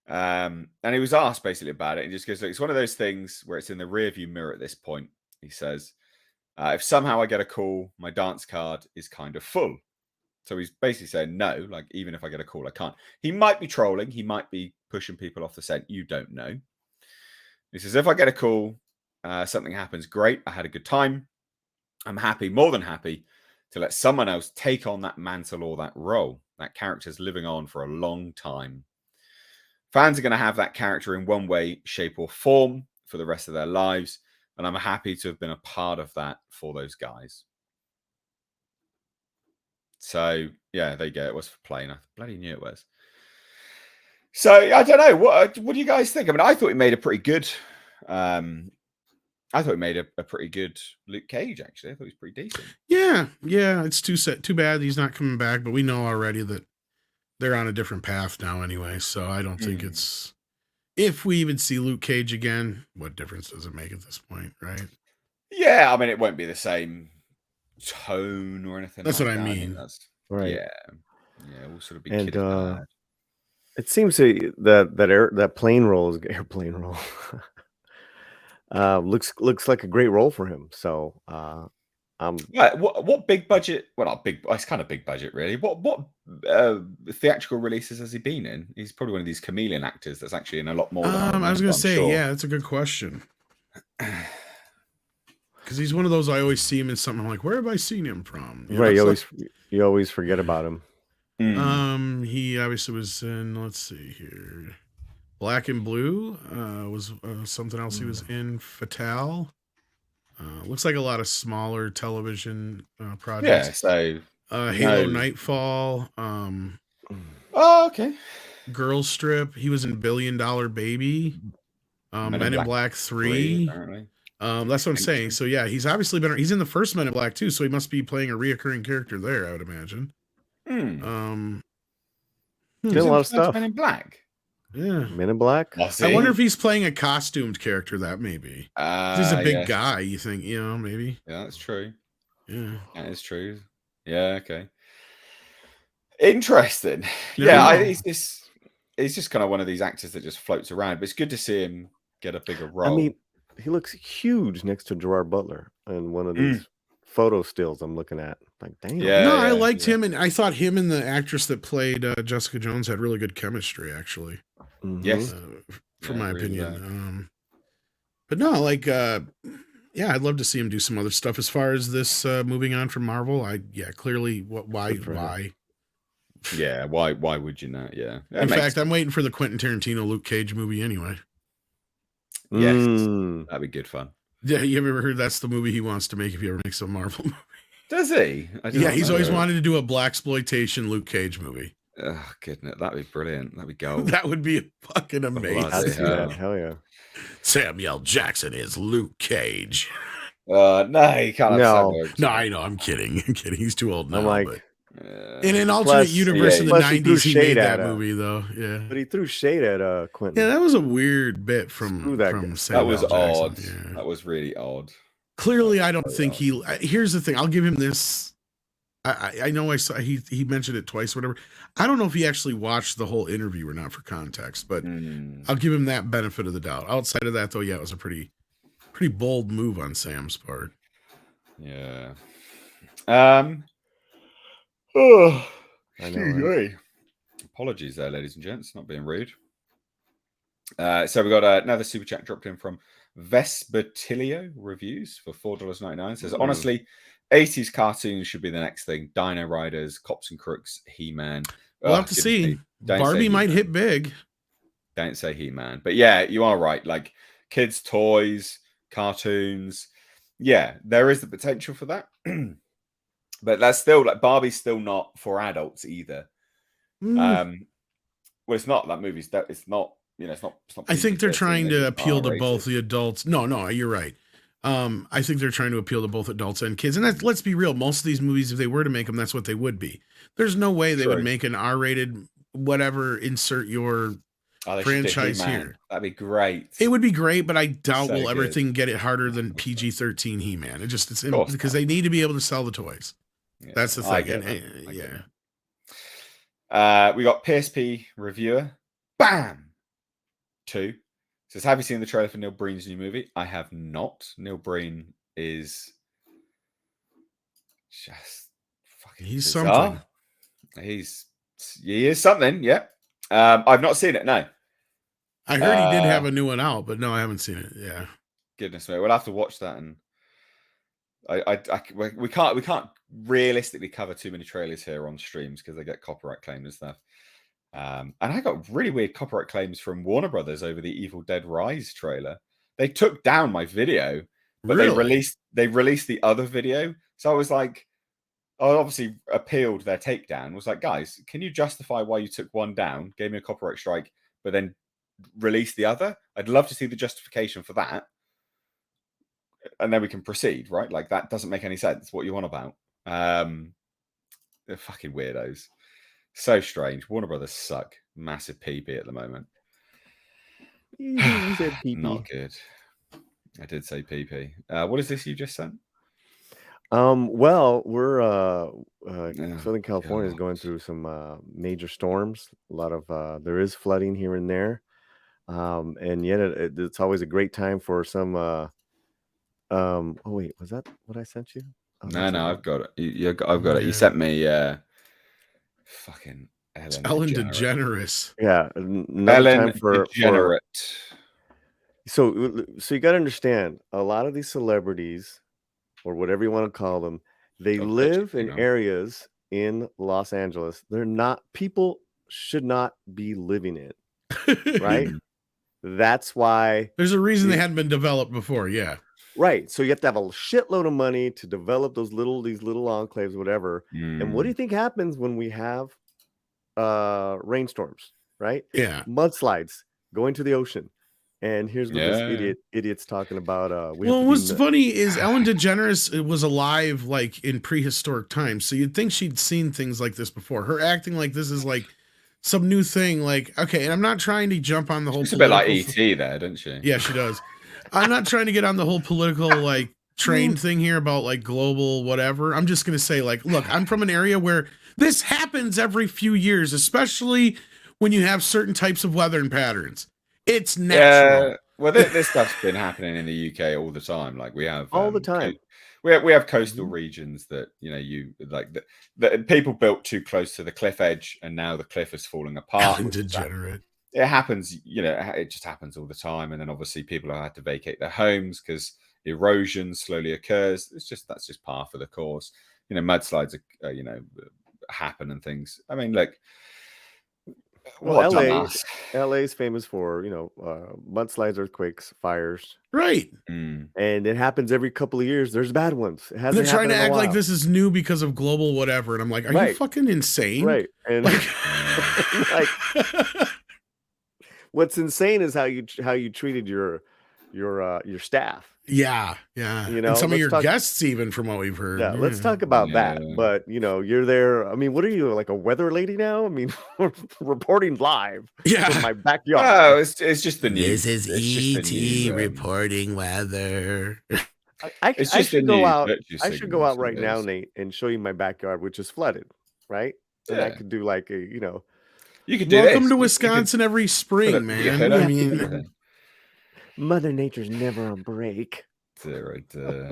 And he was asked basically about it, and he just goes, look, it's one of those things where it's in the rearview mirror at this point. He says, if somehow I get a call, my dance card is kind of full. So he's basically saying no, like even if I get a call, I can't. He might be trolling. He might be pushing people off the scent. You don't know. He says, if I get a call, something happens, great. I had a good time. I'm happy, more than happy, to let someone else take on that mantle or that role. That character's living on for a long time. Fans are going to have that character in one way, shape, or form for the rest of their lives. And I'm happy to have been a part of that for those guys. So, yeah, there you go. It was for playing. I bloody knew it was. So, I don't know. What do you guys think? I mean, I thought it made a pretty good... I thought he made a pretty good Luke Cage, actually. I thought he was pretty decent. Yeah. It's too bad he's not coming back, but we know already that they're on a different path now anyway, so I don't think it's... If we even see Luke Cage again, what difference does it make at this point, right? Yeah, I mean, it won't be the same tone or anything. That's like what I that. mean. That's Right. Yeah, we'll sort of be And kidding about it seems that plane roll is airplane roll. Looks like a great role for him. So what big budget? Well, not big. It's kind of big budget, really. What theatrical releases has he been in? He's probably one of these chameleon actors that's actually in a lot more. Than I was going to say, yeah, that's a good question. Because he's one of those I always see him in something. I'm like, where have I seen him from? Right, you always forget about him. He obviously was in. Let's see here. Black and Blue was something else he was in. Fatale. Looks like a lot of smaller television projects. Yeah, so Halo Nightfall. Oh, okay. Girl Strip. He was in $1 Billion Baby. Men in Black 3. That's what I'm saying. So yeah, he's obviously been. He's in the first Men in Black too, so he must be playing a reoccurring character there, I would imagine. Did a lot of stuff. Men in Black. Yeah, Men in Black. I wonder if he's playing a costumed character. That maybe he's a big guy. You think, maybe. Yeah, that's true. Yeah, that is true. Yeah, okay. Interesting. Yeah, he's just kind of one of these actors that just floats around. But it's good to see him get a bigger role. I mean, he looks huge next to Gerard Butler in one of these photo stills I'm looking at. Like, damn. Yeah, I liked him, and I thought him and the actress that played Jessica Jones had really good chemistry, actually. Yes, from my opinion. But no, like, I'd love to see him do some other stuff. As far as this moving on from Marvel, clearly, why? Yeah, why would you not? Yeah. In fact, I'm waiting for the Quentin Tarantino Luke Cage movie anyway. Yes, that'd be good fun. Yeah, you ever heard that's the movie he wants to make if he ever makes a Marvel movie? Does he? Yeah, he's always wanted to do a blaxploitation Luke Cage movie. Oh, goodness, that'd be brilliant. That'd be gold. That would be fucking amazing. Hell yeah. Samuel Jackson is Luke Cage. No, he can't. No, I know. I'm kidding. He's too old now. I'm like, in an alternate universe in the 90s, he made that movie, though. Yeah, but he threw shade at Quentin. Yeah, that was a weird bit from Samuel That was Jackson. odd. Yeah. That was really odd. Clearly, I don't think he. Here's the thing. I'll give him this. I know I saw he mentioned it twice, or whatever. I don't know if he actually watched the whole interview or not for context, but I'll give him that benefit of the doubt. Outside of that, though, yeah, it was a pretty bold move on Sam's part. Yeah. I know, right? Apologies there, ladies and gents, not being rude. So we got another super chat dropped in from Vespertilio Reviews for $4.99. Says, honestly, 80s cartoons should be the next thing. Dino Riders, Cops and Crooks, He-Man. We'll have to see. Barbie might hit big. Don't say He-Man. But yeah, you are right. Like kids' toys, cartoons. Yeah, there is the potential for that. But that's still like Barbie's still not for adults either. Well, it's not. That movie's that it's not. It's not. I think they're trying to appeal to both the adults. No, you're right. I think they're trying to appeal to both adults and kids. And let's be real. Most of these movies, if they were to make them, that's what they would be. There's no way they would make an R-rated whatever. Insert your franchise here. That'd be great. It would be great, but I doubt So we'll ever good. get it harder than PG-13 He-Man. It's because they need to be able to sell the toys. Yeah, that's the thing. We got PSP reviewer. Bam! 2 says, have you seen the trailer for Neil Breen's new movie? I have not. Neil Breen is just fucking He's bizarre. He is something, yeah. I've not seen it, no. I heard he did have a new one out, but no, I haven't seen it. Yeah. Goodness me. We'll have to watch that, and we can't realistically cover too many trailers here on streams because they get copyright claimed and stuff. And I got really weird copyright claims from Warner Brothers over the Evil Dead Rise trailer. They took down my video, but they released the other video. So I was like, I obviously appealed their takedown. Was like, guys, can you justify why you took one down, gave me a copyright strike, but then release the other? I'd love to see the justification for that. And then we can proceed, right? Like, that doesn't make any sense. What you want about? They're fucking weirdos. So strange. Warner Brothers suck. Massive PP at the moment. You said PP. Not good. I did say PP. What is this you just sent? Well, we're Southern California is going through some major storms. A lot of there is flooding here and there, and yet it's always a great time for some. Oh wait, was that what I sent you? Oh, no, I've got it. I've got it. You sent me fucking Ellen DeGeneres. Yeah, Ellen DeGenerate. So you got to understand, a lot of these celebrities, or whatever you want to call them, they live in areas in Los Angeles. People should not be living in, right? That's why there's a reason they hadn't been developed before. Yeah. Right. So you have to have a shitload of money to develop these little enclaves, whatever. And what do you think happens when we have rainstorms, right? Yeah. Mudslides going to the ocean. And here's what this idiot's talking about. What's funny is Ellen DeGeneres was alive like in prehistoric times. So you'd think she'd seen things like this before. Her acting like this is like some new thing. Like, okay, and I'm not trying to jump on the whole It's a bit like E.T. there, doesn't she? Yeah, she does. I'm not trying to get on the whole political like train thing here about like global whatever. I'm just going to say like, look, I'm from an area where this happens every few years, especially when you have certain types of weather and patterns. It's natural. Yeah, well, this stuff's been happening in the UK all the time. Like we have all the time. We have coastal regions that you like that people built too close to the cliff edge, and now the cliff is falling apart. Degenerate. It happens, it just happens all the time. And then obviously people have had to vacate their homes because erosion slowly occurs. That's just par for the course. Mudslides are, happen and things. I mean, like, well, LA is famous for, mudslides, earthquakes, fires. Right. And it happens every couple of years. There's bad ones. They're trying to act like this is new because of global whatever. And I'm like, are you fucking insane? Right. And like what's insane is how you treated your staff. Yeah. And some of your guests, even from what we've heard. Yeah, let's talk about that. But you're there. I mean, what are you, like a weather lady now? I mean, we're reporting live from my backyard. Oh, it's just the news. This is E.T. reporting weather. I should go out right now, Nate, and show you my backyard, which is flooded, right? And I could do like a, you could do welcome to Wisconsin every spring, man. I mean, Mother Nature's never on break. Right. I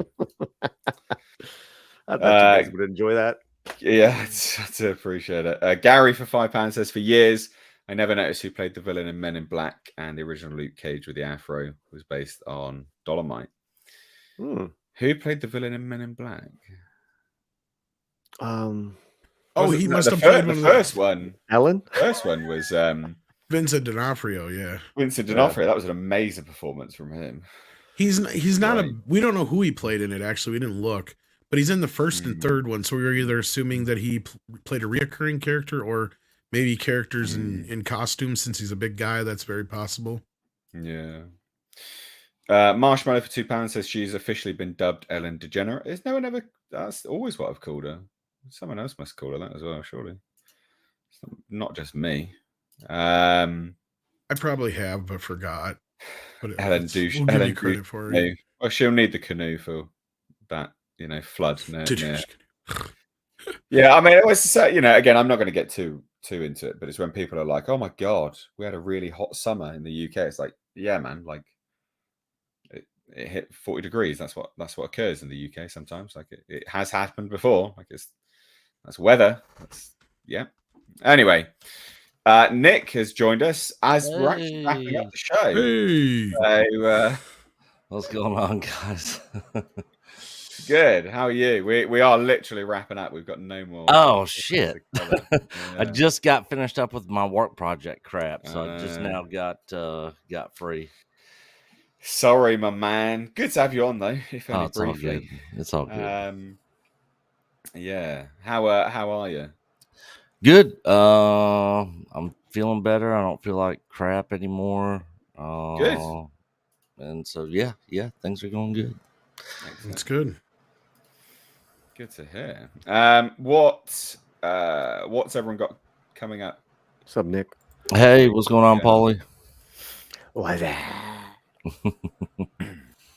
thought you guys would enjoy that. Yeah, I appreciate it. Gary for £5 says, for years, I never noticed who played the villain in Men in Black, and the original Luke Cage with the afro was based on Dolomite. Who played the villain in Men in Black? He must have played the first one. Ellen? The first one was Vincent D'Onofrio, yeah. Vincent D'Onofrio. That was an amazing performance from him. He's not we don't know who he played in it, actually. We didn't look. But he's in the first and third one, so we were either assuming that he played a reoccurring character or maybe characters in costume, since he's a big guy. That's very possible. Yeah. Marshmallow for £2 says she's officially been dubbed Ellen DeGenerate. Is no one ever? That's always what I've called her. Someone else must call her that as well, surely. It's not just me. I probably have, but forgot. But Helen we'll give you credit for it. Well, she'll need the canoe for that, flood near. Yeah, I mean, it was again, I'm not going to get too into it, but it's when people are like, "Oh my god, we had a really hot summer in the UK." It's like, yeah, man, like it hit 40 degrees. That's what occurs in the UK sometimes. Like it has happened before. Like that's weather. Yeah. Anyway, Nick has joined us as we're actually wrapping up the show. Hey. So, what's going on, guys? Good. How are you? We are literally wrapping up. We've got no more. Oh shit! Yeah. I just got finished up with my work project crap, so I just now got free. Sorry, my man. Good to have you on though. If only briefly. It's all good. Yeah. How are you? Good. I'm feeling better. I don't feel like crap anymore. Good. And so yeah, things are going good. That's good. Good to hear. What's everyone got coming up? What's up, Nick? Hey, what's going on, Paulie? What's that?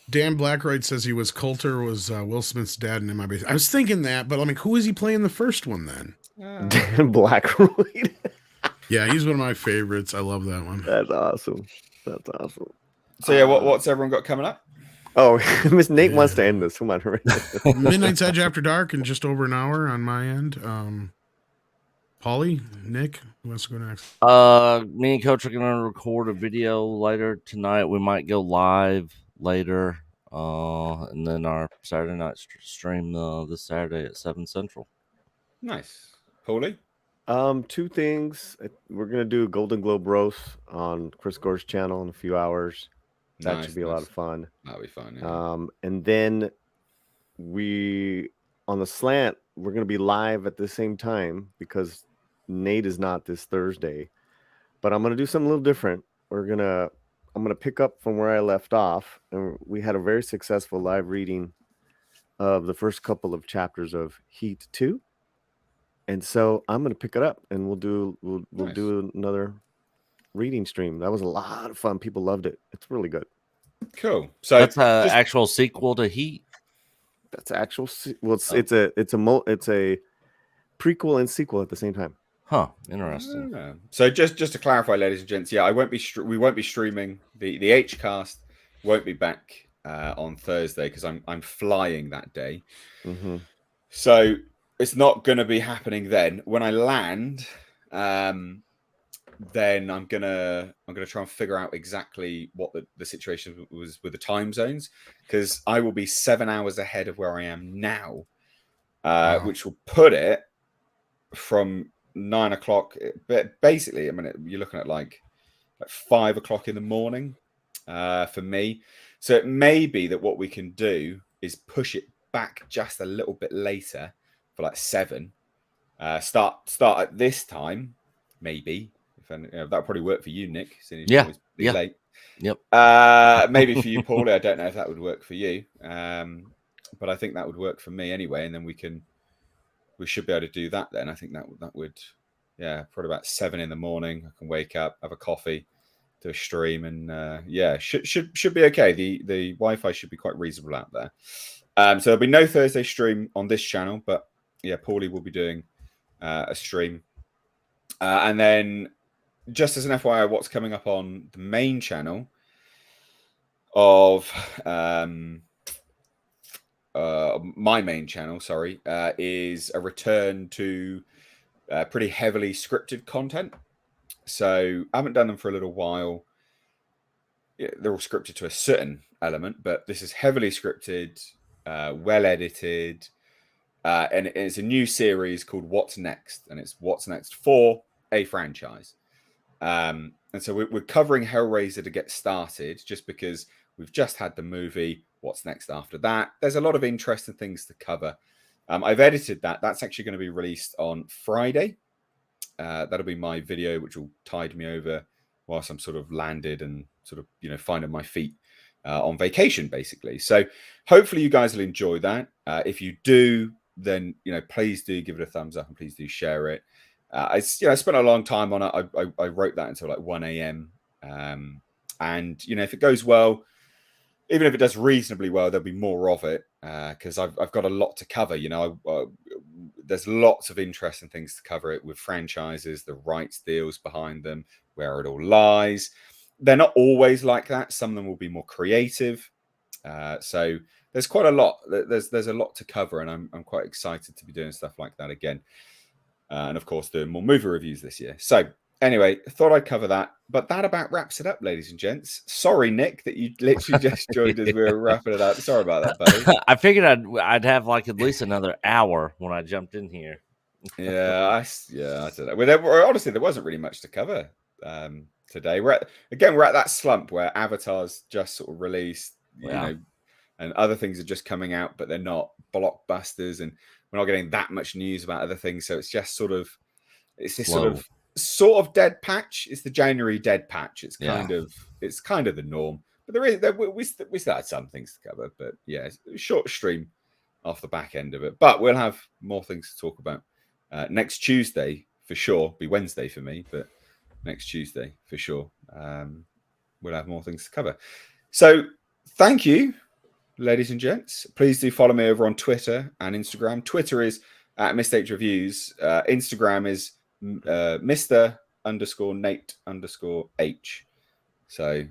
Dan Blackroyd says he was Coulter was Will Smith's dad in MIB. I was thinking that, but I'm like, who is he playing the first one then? Dan Blackroyd. Yeah, he's one of my favorites. I love that one. That's awesome. So yeah, what's everyone got coming up? Oh, Miss Nate wants to end this. Come on, hurry. Midnight's Edge After Dark in just over an hour on my end. Paulie, Nick, who wants to go next? Me and Coach are gonna record a video later tonight. We might go live later, and then our Saturday night stream this Saturday at 7 Central. Nice, Paulie. Two things. We're gonna do a Golden Globe roast on Chris Gore's channel in a few hours. That should be a lot of fun. That'll be fun. Yeah. And then on the slant, we're gonna be live at the same time because Nate is not this Thursday. But I'm gonna do something a little different. I'm gonna pick up from where I left off, and we had a very successful live reading of the first couple of chapters of Heat 2. And so I'm gonna pick it up, and we'll do another reading stream. That was a lot of fun. People loved it. It's really good. Cool. So that's an actual sequel to Heat. That's actual. Well, it's a prequel and sequel at the same time. Huh. Interesting. So just to clarify, ladies and gents, yeah, we won't be streaming the Hcast. Won't be back on Thursday because I'm flying that day. Mm-hmm. So it's not going to be happening then. When I land, then I'm gonna try and figure out exactly what the situation was with the time zones, because I will be 7 hours ahead of where I am now, which will put it from 9 o'clock. But basically, I mean, you're looking at like 5 o'clock in the morning for me. So it may be that what we can do is push it back just a little bit later for like 7. Start at this time, maybe. That'll probably work for you, Nick. Yeah. Late. Yep. Maybe for you, Paulie. I don't know if that would work for you, but I think that would work for me anyway. And then we should be able to do that. Then I think that would, probably about 7 in the morning. I can wake up, have a coffee, do a stream, and should be okay. The Wi-Fi should be quite reasonable out there. So there'll be no Thursday stream on this channel, but yeah, Paulie will be doing a stream, and then. Just as an FYI, what's coming up on the main channel of my main channel, is a return to pretty heavily scripted content. So I haven't done them for a little while. They're all scripted to a certain element, but this is heavily scripted, well edited, and it's a new series called What's Next, and it's What's Next for a franchise. And so we're covering Hellraiser to get started, just because we've just had the movie. What's next after that? There's a lot of interesting things to cover. I've edited that. That's actually going to be released on Friday. That'll be my video, which will tide me over whilst I'm sort of landed and sort of, finding my feet on vacation, basically. So hopefully you guys will enjoy that. If you do, then, please do give it a thumbs up and please do share it. I spent a long time on it. I wrote that until like 1 a.m. And if it goes well, even if it does reasonably well, there'll be more of it because I've got a lot to cover. There's lots of interesting things to cover it with franchises, the rights deals behind them, where it all lies. They're not always like that. Some of them will be more creative. So there's quite a lot. There's a lot to cover, and I'm quite excited to be doing stuff like that again. And of course, doing more movie reviews this year. So anyway, thought I'd cover that. But that about wraps it up, ladies and gents. Sorry, Nick, that you literally just joined as we were wrapping it up. Sorry about that, buddy. I figured I'd have like at least another hour when I jumped in here. I don't know. Well, honestly, there wasn't really much to cover today. We're at that slump where Avatar's just sort of released, and other things are just coming out, but they're not blockbusters, and we're not getting that much news about other things. So it's just sort of sort of dead patch. It's the January dead patch. It's kind of the norm. But we still had some things to cover. But yeah, it's a short stream off the back end of it. But we'll have more things to talk about next Tuesday for sure. Be Wednesday for me, but next Tuesday for sure. We'll have more things to cover. So thank you, ladies and gents. Please do follow me over on Twitter and Instagram. Twitter is at Mr. H Reviews. Instagram is Mr_Nate_H. So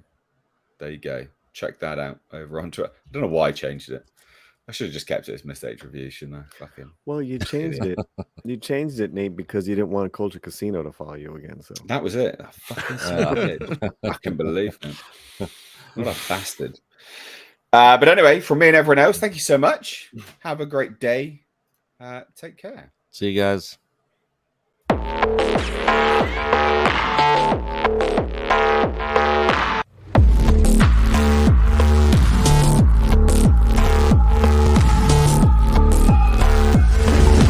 there you go. Check that out over on Twitter. I don't know why I changed it. I should have just kept it as Mr. H Reviews, shouldn't I? Well, you changed it. You changed it, Nate, because you didn't want Culture Casino to follow you again. So that was it. I can believe it. What a bastard. But anyway, from me and everyone else, thank you so much. Have a great day. Take care. See you guys.